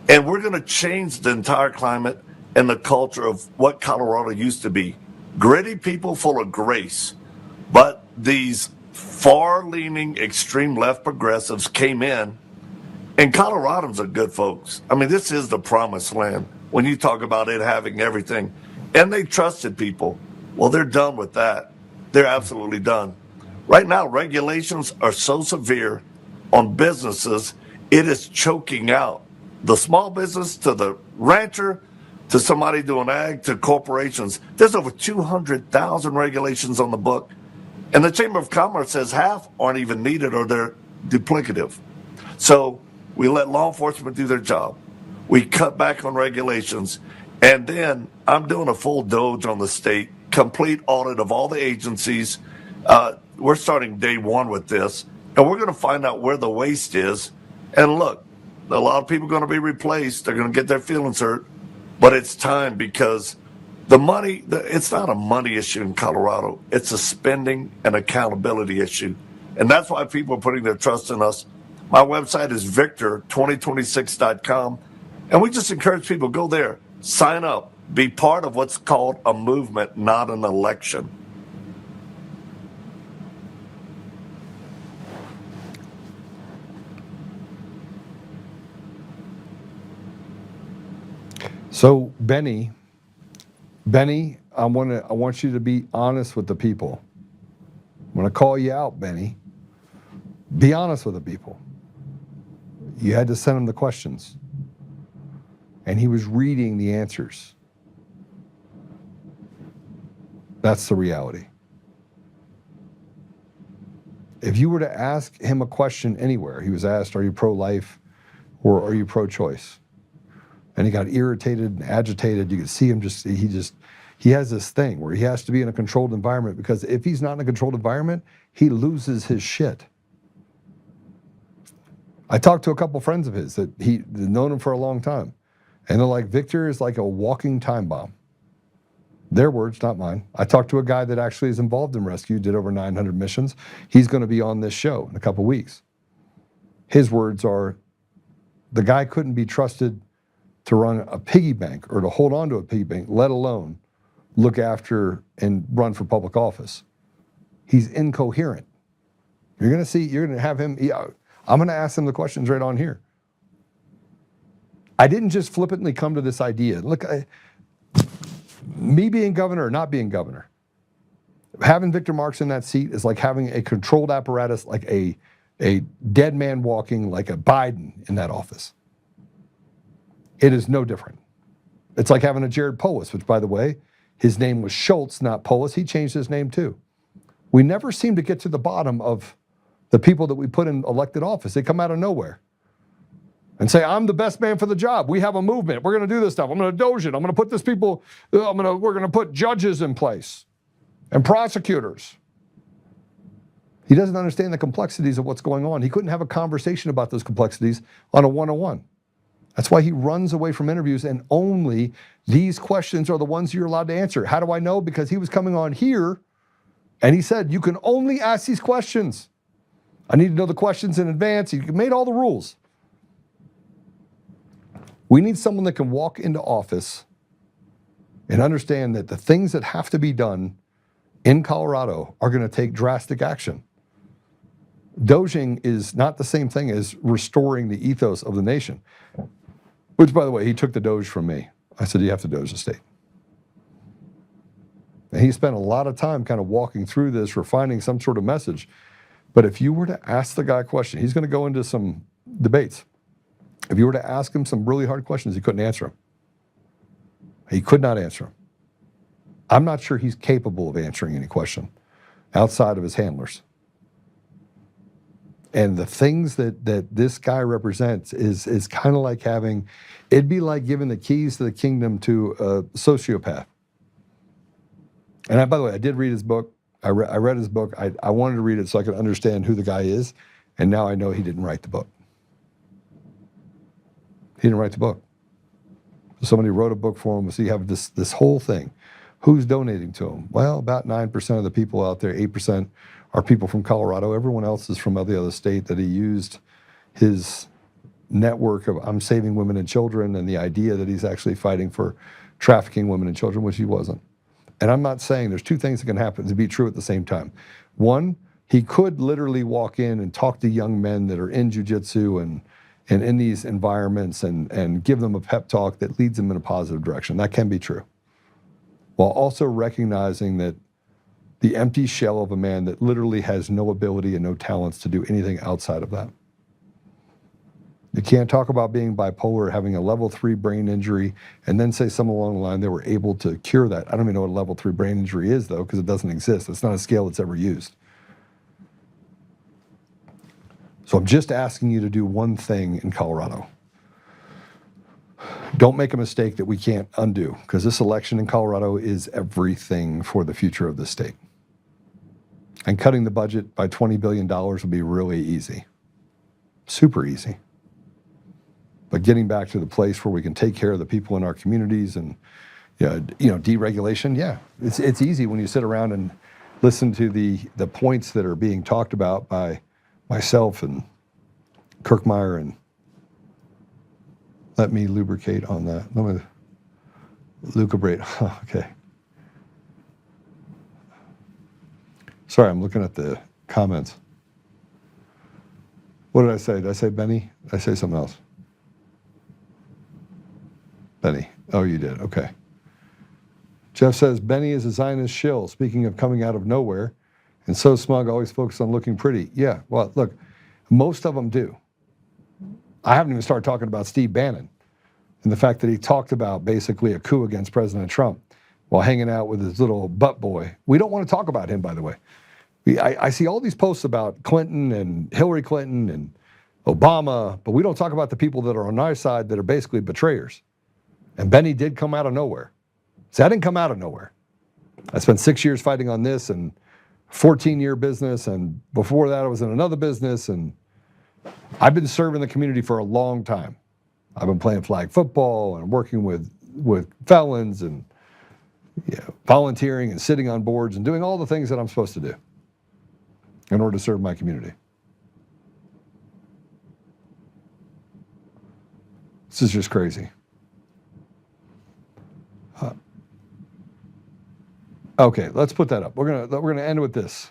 And we're going to change the entire climate and the culture of what Colorado used to be. Gritty people full of grace. But these far-leaning, extreme left progressives came in. And Coloradans are good folks. I mean, this is the promised land when you talk about it having everything. And they trusted people. Well, they're done with that. They're absolutely done. Right now, regulations are so severe on businesses, it is choking out the small business to the rancher to somebody doing ag to corporations. There's over 200,000 regulations on the book. And the Chamber of Commerce says half aren't even needed or they're duplicative. So we let law enforcement do their job. We cut back on regulations. And then I'm doing a full doge on the state, complete audit of all the agencies. We're starting day one with this. And we're going to find out where the waste is. And look, a lot of people are going to be replaced. They're going to get their feelings hurt. But it's time, because the money, it's not a money issue in Colorado. It's a spending and accountability issue. And that's why people are putting their trust in us. My website is victor2026.com. And we just encourage people, go there, sign up, be part of what's called a movement, not an election. So Benny, I want you to be honest with the people. I'm going to call you out, Benny. Be honest with the people. You had to send him the questions. And he was reading the answers. That's the reality. If you were to ask him a question anywhere, he was asked, are you pro-life or are you pro-choice? And he got irritated and agitated. You could see him he has this thing where he has to be in a controlled environment, because if he's not in a controlled environment, he loses his shit. I talked to a couple friends of his that he'd known him for a long time. And they're like, Victor is like a walking time bomb. Their words, not mine. I talked to a guy that actually is involved in rescue, did over 900 missions. He's going to be on this show in a couple weeks. His words are, the guy couldn't be trusted to run a piggy bank or to hold on to a piggy bank, let alone look after and run for public office. He's incoherent. You're going to have him, I'm going to ask him the questions right on here. I didn't just flippantly come to this idea. Look, me being governor or not being governor, having Victor Marx in that seat is like having a controlled apparatus, like a dead man walking, like a Biden in that office. It is no different. It's like having a Jared Polis, which, by the way, his name was Schultz, not Polis. He changed his name too. We never seem to get to the bottom of the people that we put in elected office. They come out of nowhere and say, I'm the best man for the job. We have a movement. We're going to do this stuff. I'm going to doge it. I'm going to put this people, we're going to put judges in place and prosecutors. He doesn't understand the complexities of what's going on. He couldn't have a conversation about those complexities on a one-on-one. That's why he runs away from interviews, and only these questions are the ones you're allowed to answer. How do I know? Because he was coming on here and he said, you can only ask these questions. I need to know the questions in advance. He made all the rules. We need someone that can walk into office and understand that the things that have to be done in Colorado are going to take drastic action. Doging is not the same thing as restoring the ethos of the nation. Which, by the way, he took the Doge from me. I said, you have to Doge the state. And he spent a lot of time kind of walking through this, refining some sort of message. But if you were to ask the guy a question, he's going to go into some debates. If you were to ask him some really hard questions, he couldn't answer them. He could not answer them. I'm not sure he's capable of answering any question outside of his handlers. And the things that this guy represents is kind of like it'd be like giving the keys to the kingdom to a sociopath. And by the way, I did read his book. I read his book. I wanted to read it so I could understand who the guy is. And now I know he didn't write the book. He didn't write the book. Somebody wrote a book for him. So you have this whole thing. Who's donating to him? Well, about 9% of the people out there, 8% are people from Colorado. Everyone else is from every other state that he used his network of I'm saving women and children and the idea that he's actually fighting for trafficking women and children, which he wasn't. And I'm not saying there's two things that can happen to be true at the same time. One, he could literally walk in and talk to young men that are in jiu-jitsu and in these environments and give them a pep talk that leads them in a positive direction. That can be true. While also recognizing that the empty shell of a man that literally has no ability and no talents to do anything outside of that. You can't talk about being bipolar, having a level 3 brain injury, and then say something along the line they were able to cure that. I don't even know what a level 3 brain injury is, though, because it doesn't exist. It's not a scale that's ever used. So I'm just asking you to do one thing in Colorado. Don't make a mistake that we can't undo, because this election in Colorado is everything for the future of the state. And cutting the budget by $20 billion will be really easy. Super easy. But getting back to the place where we can take care of the people in our communities and deregulation, yeah. It's easy when you sit around and listen to the points that are being talked about by myself and Kirkmeyer and let me lubricate on that. Let me lucubrate. Okay. Sorry, I'm looking at the comments. What did I say? Did I say Benny? Did I say something else? Benny. Oh, you did. Okay. Jeff says, Benny is a Zionist shill. Speaking of coming out of nowhere, and so smug, always focused on looking pretty. Yeah, well, look, most of them do. I haven't even started talking about Steve Bannon and the fact that he talked about basically a coup against President Trump while hanging out with his little butt boy. We don't want to talk about him, by the way. I see all these posts about Clinton and Hillary Clinton and Obama, but we don't talk about the people that are on our side that are basically betrayers. And Benny did come out of nowhere. See, I didn't come out of nowhere. I spent 6 years fighting on this and 14-year business, and before that I was in another business, and I've been serving the community for a long time. I've been playing flag football and working with felons and volunteering and sitting on boards and doing all the things that I'm supposed to do in order to serve my community. This is just crazy. Okay, let's put that up. We're gonna end with this.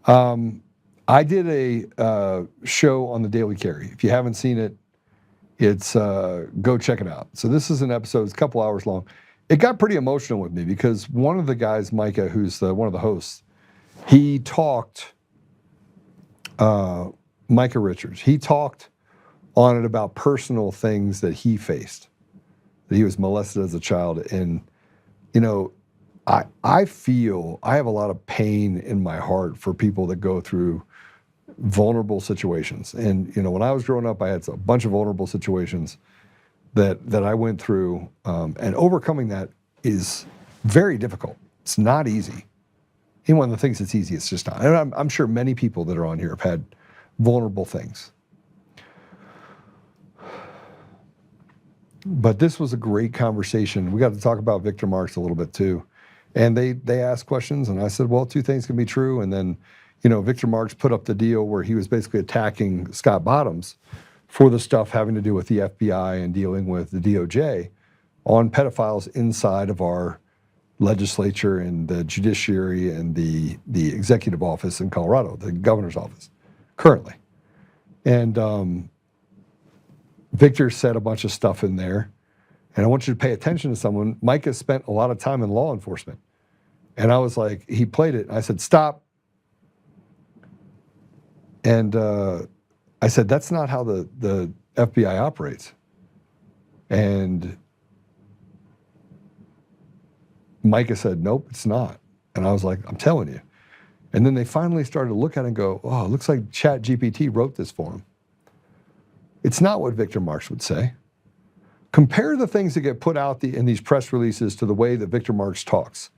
I did a show on the Daily Carry. If you haven't seen it, it's go check it out. So this is an episode. It's a couple hours long. It got pretty emotional with me because one of the guys, Micah, who's one of the hosts, he talked. Micah Richards. He talked on it about personal things that he faced, that he was molested as a child, and I feel I have a lot of pain in my heart for people that go through vulnerable situations. And when I was growing up, I had a bunch of vulnerable situations that I went through, and overcoming that is very difficult. It's not easy. Anyone that thinks it's easy, it's just not. And I'm sure many people that are on here have had vulnerable things. But this was a great conversation. We got to talk about Victor Marx a little bit too. And they asked questions, and I said, well, two things can be true. And then, Victor Marx put up the deal where he was basically attacking Scott Bottoms for the stuff having to do with the FBI and dealing with the DOJ on pedophiles inside of our legislature and the judiciary and the executive office in Colorado, the governor's office, currently. And Victor said a bunch of stuff in there. And I want you to pay attention to someone. Mike has spent a lot of time in law enforcement. And I was like, he played it. And I said, stop. And I said, that's not how the FBI operates. And Micah said, nope, it's not. And I was like, I'm telling you. And then they finally started to look at it and go, oh, it looks like ChatGPT wrote this for him. It's not what Victor Marx would say. Compare the things that get put out in these press releases to the way that Victor Marx talks.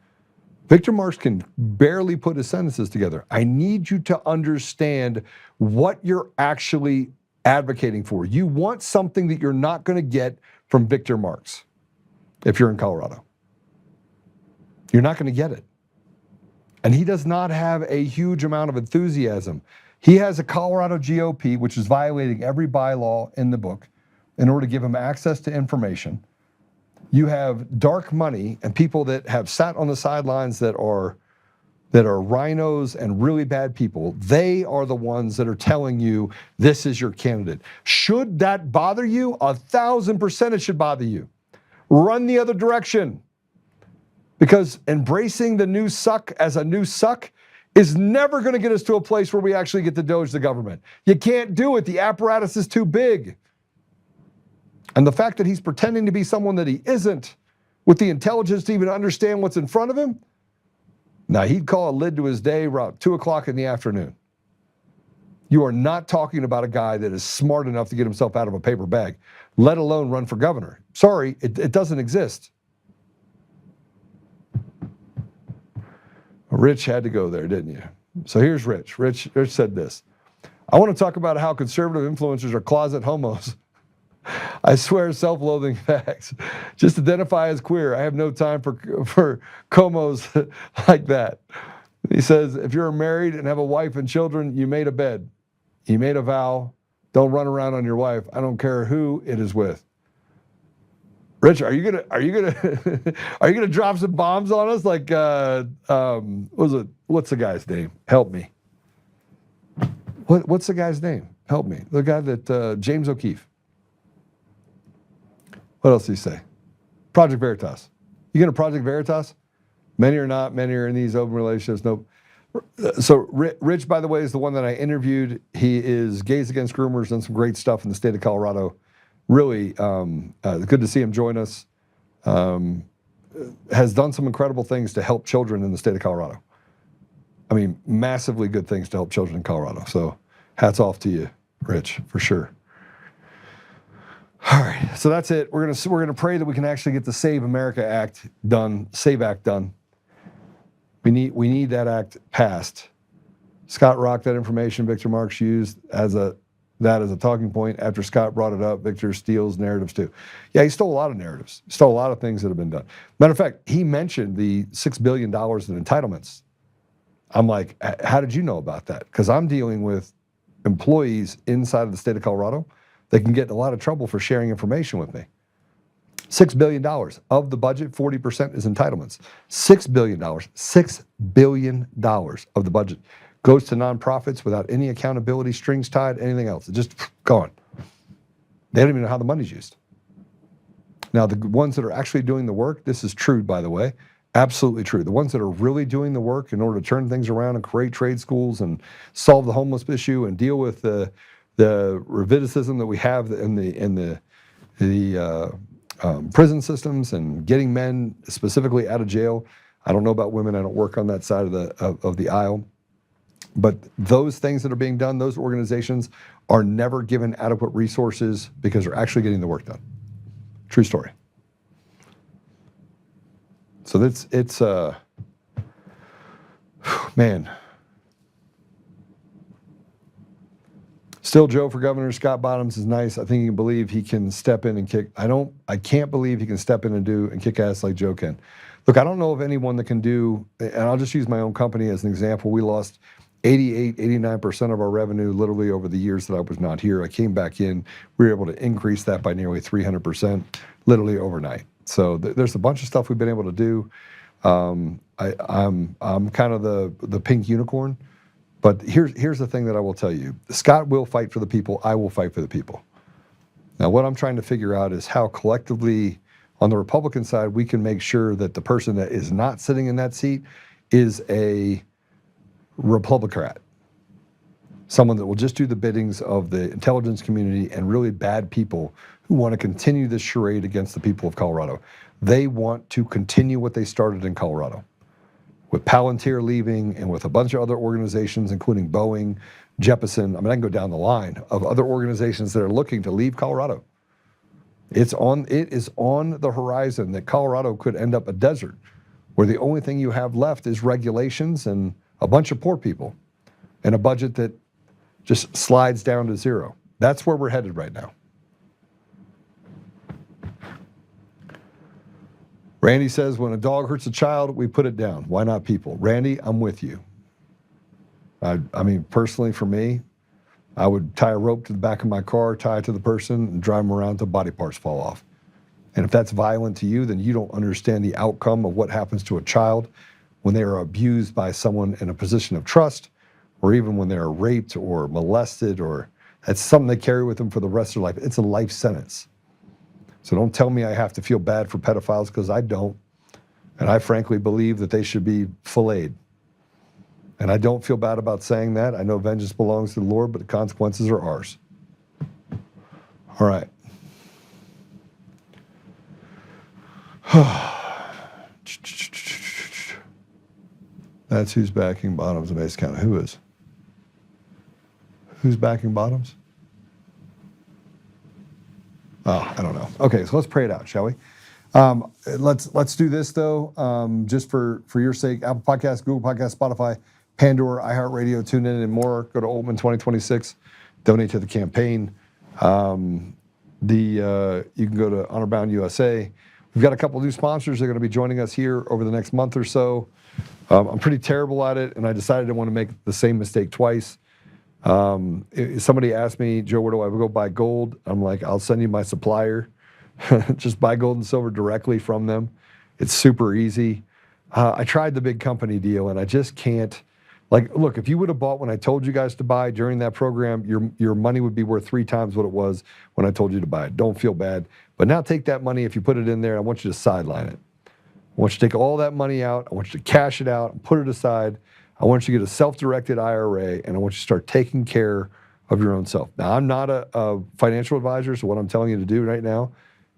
Victor Marx can barely put his sentences together. I need you to understand what you're actually advocating for. You want something that you're not going to get from Victor Marx if you're in Colorado. You're not going to get it. And he does not have a huge amount of enthusiasm. He has a Colorado GOP, which is violating every bylaw in the book, in order to give him access to information. You have dark money and people that have sat on the sidelines that are rhinos and really bad people. They are the ones that are telling you this is your candidate. Should that bother you? 1,000% it should bother you. Run the other direction. Because embracing the new suck as a new suck is never going to get us to a place where we actually get to doge the government. You can't do it. The apparatus is too big. And the fact that he's pretending to be someone that he isn't, with the intelligence to even understand what's in front of him, now he'd call a lid to his day around 2 o'clock in the afternoon. You are not talking about a guy that is smart enough to get himself out of a paper bag, let alone run for governor. Sorry, it doesn't exist. Rich had to go there, didn't you? So here's Rich. Rich said this. I want to talk about how conservative influencers are closet homos. I swear, self-loathing facts. Just identify as queer. I have no time for comos like that. He says, if you're married and have a wife and children, you made a bed. You made a vow. Don't run around on your wife. I don't care who it is with. Rich, are you gonna drop some bombs on us? Like, what's the guy's name? Help me. What's the guy's name? Help me. The guy that James O'Keefe. What else did he say? Project Veritas. You gonna Project Veritas? Many are not. Many are in these open relationships. Nope. So Rich, by the way, is the one that I interviewed. He is Gays Against Groomers, done some great stuff in the state of Colorado. Really good to see him join us. Has done some incredible things to help children in the state of Colorado. I mean, massively good things to help children in Colorado. So hats off to you, Rich, for sure. All right, so that's it. We're gonna pray that we can actually get the Save America Act done, Save Act done. We need that act passed. Scott rocked that information Victor Marks used as a talking point. After Scott brought it up, Victor steals narratives too. Yeah, he stole a lot of narratives. He stole a lot of things that have been done. Matter of fact, he mentioned the $6 billion in entitlements. I'm like, how did you know about that? Because I'm dealing with employees inside of the state of Colorado that can get in a lot of trouble for sharing information with me. $6 billion of the budget, 40% is entitlements. $6 billion of the budget goes to nonprofits without any accountability, strings tied, anything else. It's just gone. They don't even know how the money's used. Now, the ones that are actually doing the work, this is true, by the way, absolutely true. The ones that are really doing the work in order to turn things around and create trade schools and solve the homeless issue and deal with the recidivism that we have in the prison systems and getting men specifically out of jail. I don't know about women. I don't work on that side of the aisle. But those things that are being done, those organizations are never given adequate resources because they're actually getting the work done. True story. So it's man. Still, Joe for governor. Scott Bottoms is nice. I think you can believe he can step in and kick. I can't believe he can step in and kick ass like Joe can. Look, I don't know of anyone that can do, and I'll just use my own company as an example. We lost 88, 89% of our revenue literally over the years that I was not here. I came back in. We were able to increase that by nearly 300%, literally overnight. So there's a bunch of stuff we've been able to do. I'm kind of the pink unicorn. But here's the thing that I will tell you. Scott will fight for the people. I will fight for the people. Now, what I'm trying to figure out is how collectively on the Republican side we can make sure that the person that is not sitting in that seat is a Republican, someone that will just do the biddings of the intelligence community and really bad people who want to continue this charade against the people of Colorado. They want to continue what they started in Colorado. With Palantir leaving and with a bunch of other organizations, including Boeing, Jeppesen, I can go down the line of other organizations that are looking to leave Colorado. It is on the horizon that Colorado could end up a desert where the only thing you have left is regulations and a bunch of poor people and a budget that just slides down to zero. That's where we're headed right now. Randy says, when a dog hurts a child, we put it down. Why not people? Randy, I'm with you. I mean, personally for me, I would tie a rope to the back of my car, tie it to the person, and drive them around until body parts fall off. And if that's violent to you, then you don't understand the outcome of what happens to a child when they are abused by someone in a position of trust, or even when they're raped or molested, or that's something they carry with them for the rest of their life. It's a life sentence. So don't tell me I have to feel bad for pedophiles, because I don't. And I frankly believe that they should be filleted. And I don't feel bad about saying that. I know vengeance belongs to the Lord, but the consequences are ours. All right. That's who's backing Bottoms and base count. Who is? Who's backing Bottoms? Oh, I don't know. Okay, so let's pray it out, shall we? Let's do this though, just for your sake. Apple Podcasts, Google Podcasts, Spotify, Pandora, iHeartRadio, TuneIn, and more. Go to Oltmann 2026. Donate to the campaign. You can go to Honor Bound USA. We've got a couple new sponsors that are going to be joining us here over the next month or so. I'm pretty terrible at it, and I decided I want to make the same mistake twice. Somebody asked me, Joe, where do I go buy gold? I'm like, I'll send you my supplier. Just buy gold and silver directly from them. It's super easy. I tried the big company deal, and I just can't. Like, look, if you would have bought when I told you guys to buy during that program, your money would be worth 3 times what it was when I told you to buy it. Don't feel bad. But now take that money, if you put it in there, I want you to sideline it. I want you to take all that money out. I want you to cash it out and put it aside. I want you to get a self-directed IRA, and I want you to start taking care of your own self. Now, I'm not a financial advisor, so what I'm telling you to do right now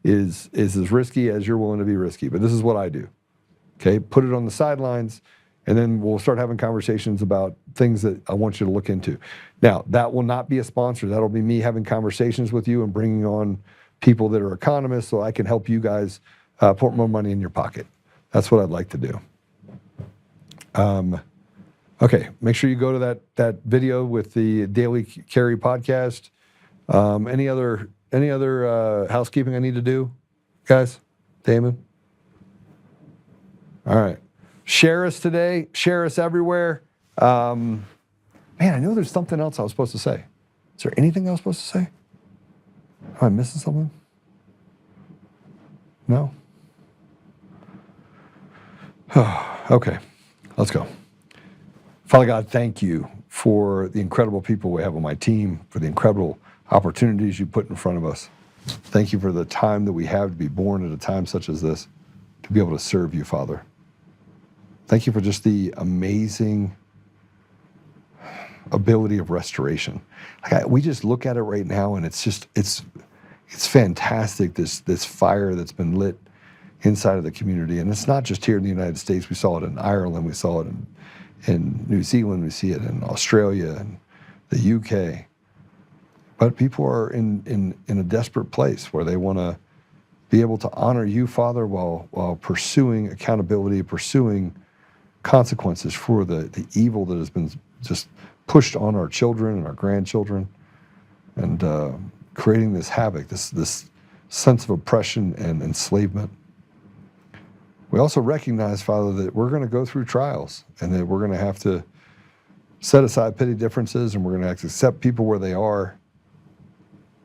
is as risky as you're willing to be risky. But this is what I do. Okay, put it on the sidelines, and then we'll start having conversations about things that I want you to look into. Now, that will not be a sponsor. That'll be me having conversations with you and bringing on people that are economists so I can help you guys put more money in your pocket. That's what I'd like to do. Okay, make sure you go to that video with the Daily Carry podcast. Any other housekeeping I need to do, guys? Damon? All right. Share us today. Share us everywhere. Man, I know there's something else I was supposed to say. Is there anything I was supposed to say? Am I missing something? No? Okay, let's go. Father God, thank you for the incredible people we have on my team, for the incredible opportunities you put in front of us. Thank you for the time that we have to be born at a time such as this, to be able to serve you, Father. Thank you for just the amazing ability of restoration. We just look at it right now, and it's fantastic, this fire that's been lit inside of the community. And it's not just here in the United States. We saw it in Ireland. We saw it in New Zealand. We see it in Australia and the UK. But people are in a desperate place where they want to be able to honor you, Father, while pursuing accountability, pursuing consequences for the evil that has been just pushed on our children and our grandchildren, and creating this havoc, this sense of oppression and enslavement. We also recognize, Father, that we're going to go through trials, and that we're going to have to set aside petty differences, and we're going to have to accept people where they are,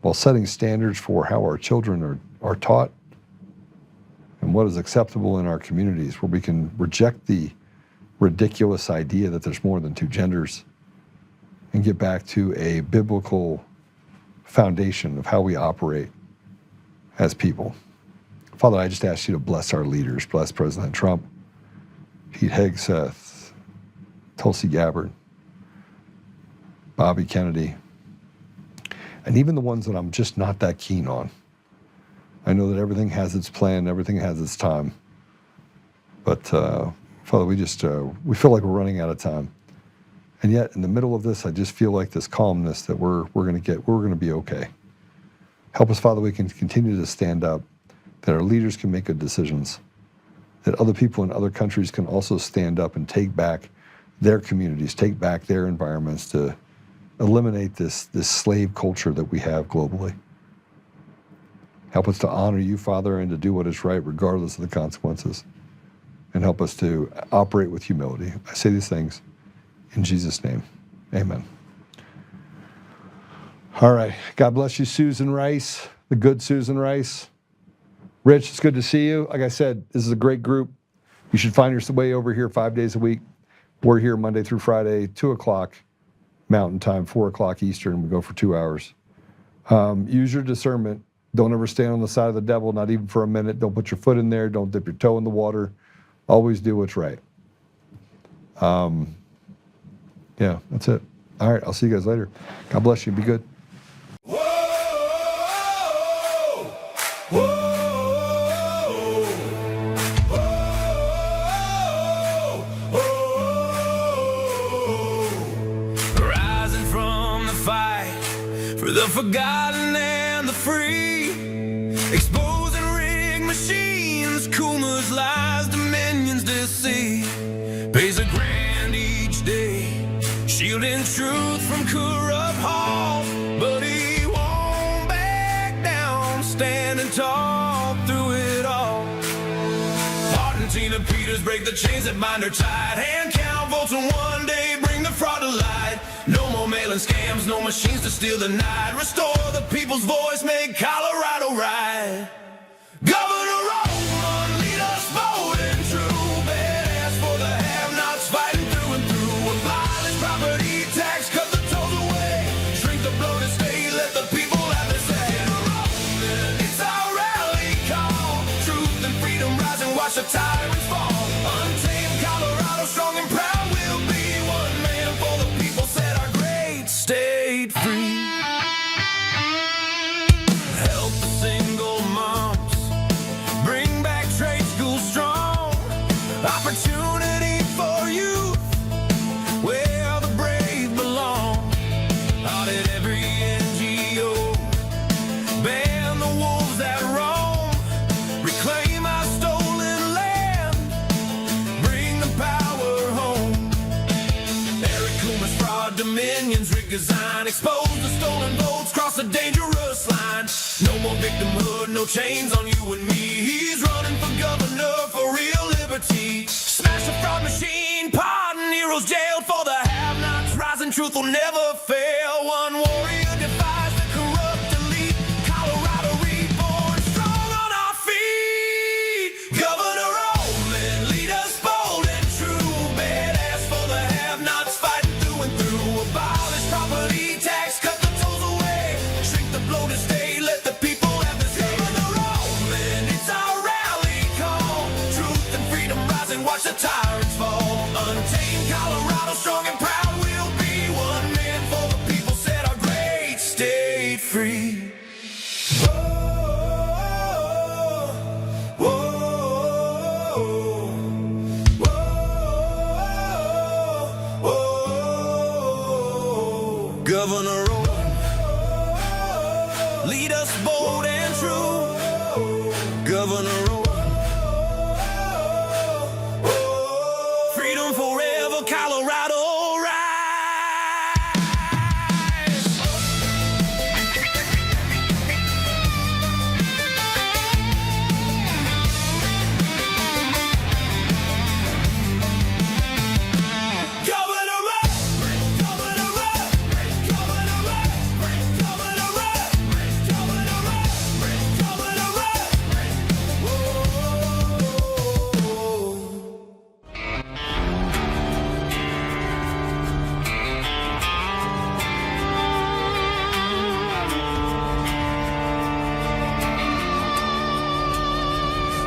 while setting standards for how our children are taught and what is acceptable in our communities, where we can reject the ridiculous idea that there's more than two genders and get back to a biblical foundation of how we operate as people. Father, I just ask you to bless our leaders. Bless President Trump, Pete Hegseth, Tulsi Gabbard, Bobby Kennedy, and even the ones that I'm just not that keen on. I know that everything has its plan, everything has its time. But Father, we feel like we're running out of time. And yet, in the middle of this, I just feel like this calmness that we're going to be okay. Help us, Father, we can continue to stand up, that our leaders can make good decisions, that other people in other countries can also stand up and take back their communities, take back their environments, to eliminate this slave culture that we have globally. Help us to honor you, Father, and to do what is right regardless of the consequences. And help us to operate with humility. I say these things in Jesus' name. Amen. All right. God bless you, Susan Rice, the good Susan Rice. Rich, it's good to see you. Like I said, this is a great group. You should find your way over here 5 days a week. We're here Monday through Friday, 2 o'clock Mountain Time, 4 o'clock Eastern. We go for 2 hours. Use your discernment. Don't ever stand on the side of the devil, not even for a minute. Don't put your foot in there. Don't dip your toe in the water. Always do what's right. Yeah, that's it. All right, I'll see you guys later. God bless you. Be good. Rising from the fight for the forgotten and the free, exposing rigged machines, Kuma's lies, Dominion's deceit, pays a grand each day, shielding truth from corrupt halls, but he won't back down, standing tall through it all. Argentina Peters break the chains that bind her tight, hand count votes and one day bring the fraud to light. No more mailing scams, no machines to steal the night, restore the people's voice, make Colorado right. Governor Oltmann, lead us bold and true, badass for the have-nots, fighting through and through. Abolish property tax, cut the tolls away, shrink the bloated state, let the people have their say. It's our rally call, truth and freedom rise and watch the tyrants fall. Untamed Colorado, strong and proud, we'll be Opportunity for you, where the brave belong. Audit every NGO, ban the wolves that roam, reclaim our stolen land, bring the power home. Eric Loomis, fraud, dominions, rig design, expose the stolen votes, cross a dangerous line. No more victimhood, no chains on you and me. He's running for governor for real liberty. Smash the fraud machine, pardon heroes jailed for the have-nots. Rising truth will never fail. One warrior defies the corrupt elite. Colorado reborn, strong on our feet. Governor Oltmann, lead us bold and true. Badass for the have-nots, fighting through and through. Abolish property tax, cut the tolls away. Shrink the bloated state, let the people have the say. Governor Oltmann, it's our rally call. Truth and freedom rising, watch the tyrants fall. Untamed Colorado, strong and proud we'll be. One man for the people, set our great state free. Governor Oltmann, lead us bold and true. Governor Oltmann, freedom forever, Colorado rise.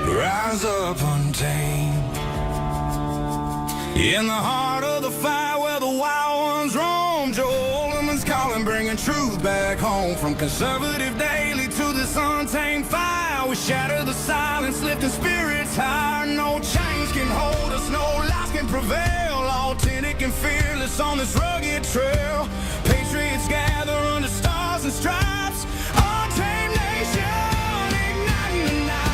Rise up untamed, in the heart of the fight where the wild ones roam. Joe Oltmann's calling, bringing truth back home. From conservative daily to this untamed fire, we shatter the silence, lifting spirits high. No chains can hold us, no lies can prevail. Authentic and fearless on this rugged trail. Patriots gather under stars and stripes. Untamed nation, igniting the night.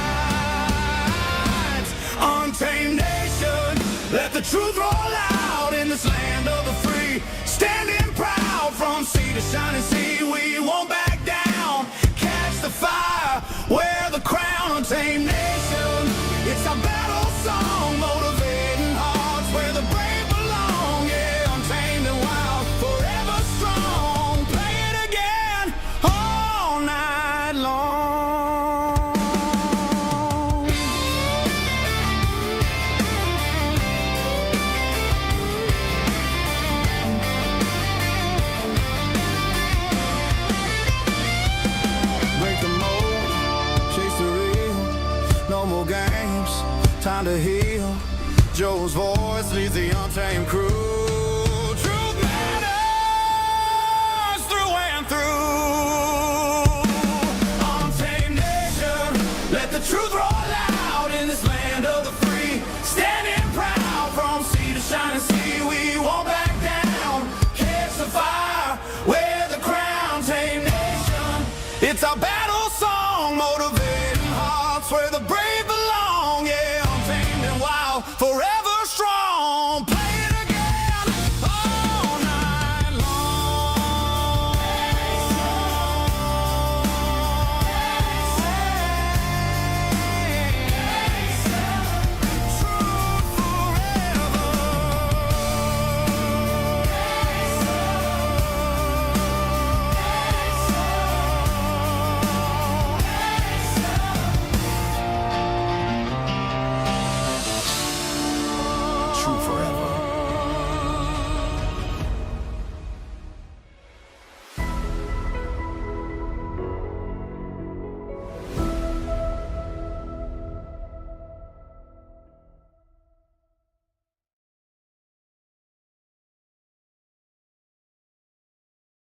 Untamed nation, let the truth roll out in this land of the free. Standing proud from sea to shining sea, we won't back down. Catch the fire, wear the crown. Untamed nation, it's our battle song, motivating hearts where the brave belong. Yeah, untamed and wild, forever strong. Play it again all night long. Time to heal. Joe's voice leads the untamed crew. Truth matters through and through. Untamed nation, let the truth roll out in this land of the free. Standing proud from sea to shining sea, we won't back down. Catch the fire, wear the crown. Tame nation, it's our battle song, motivating hearts where the brave belong. Yeah, untamed and wild, forever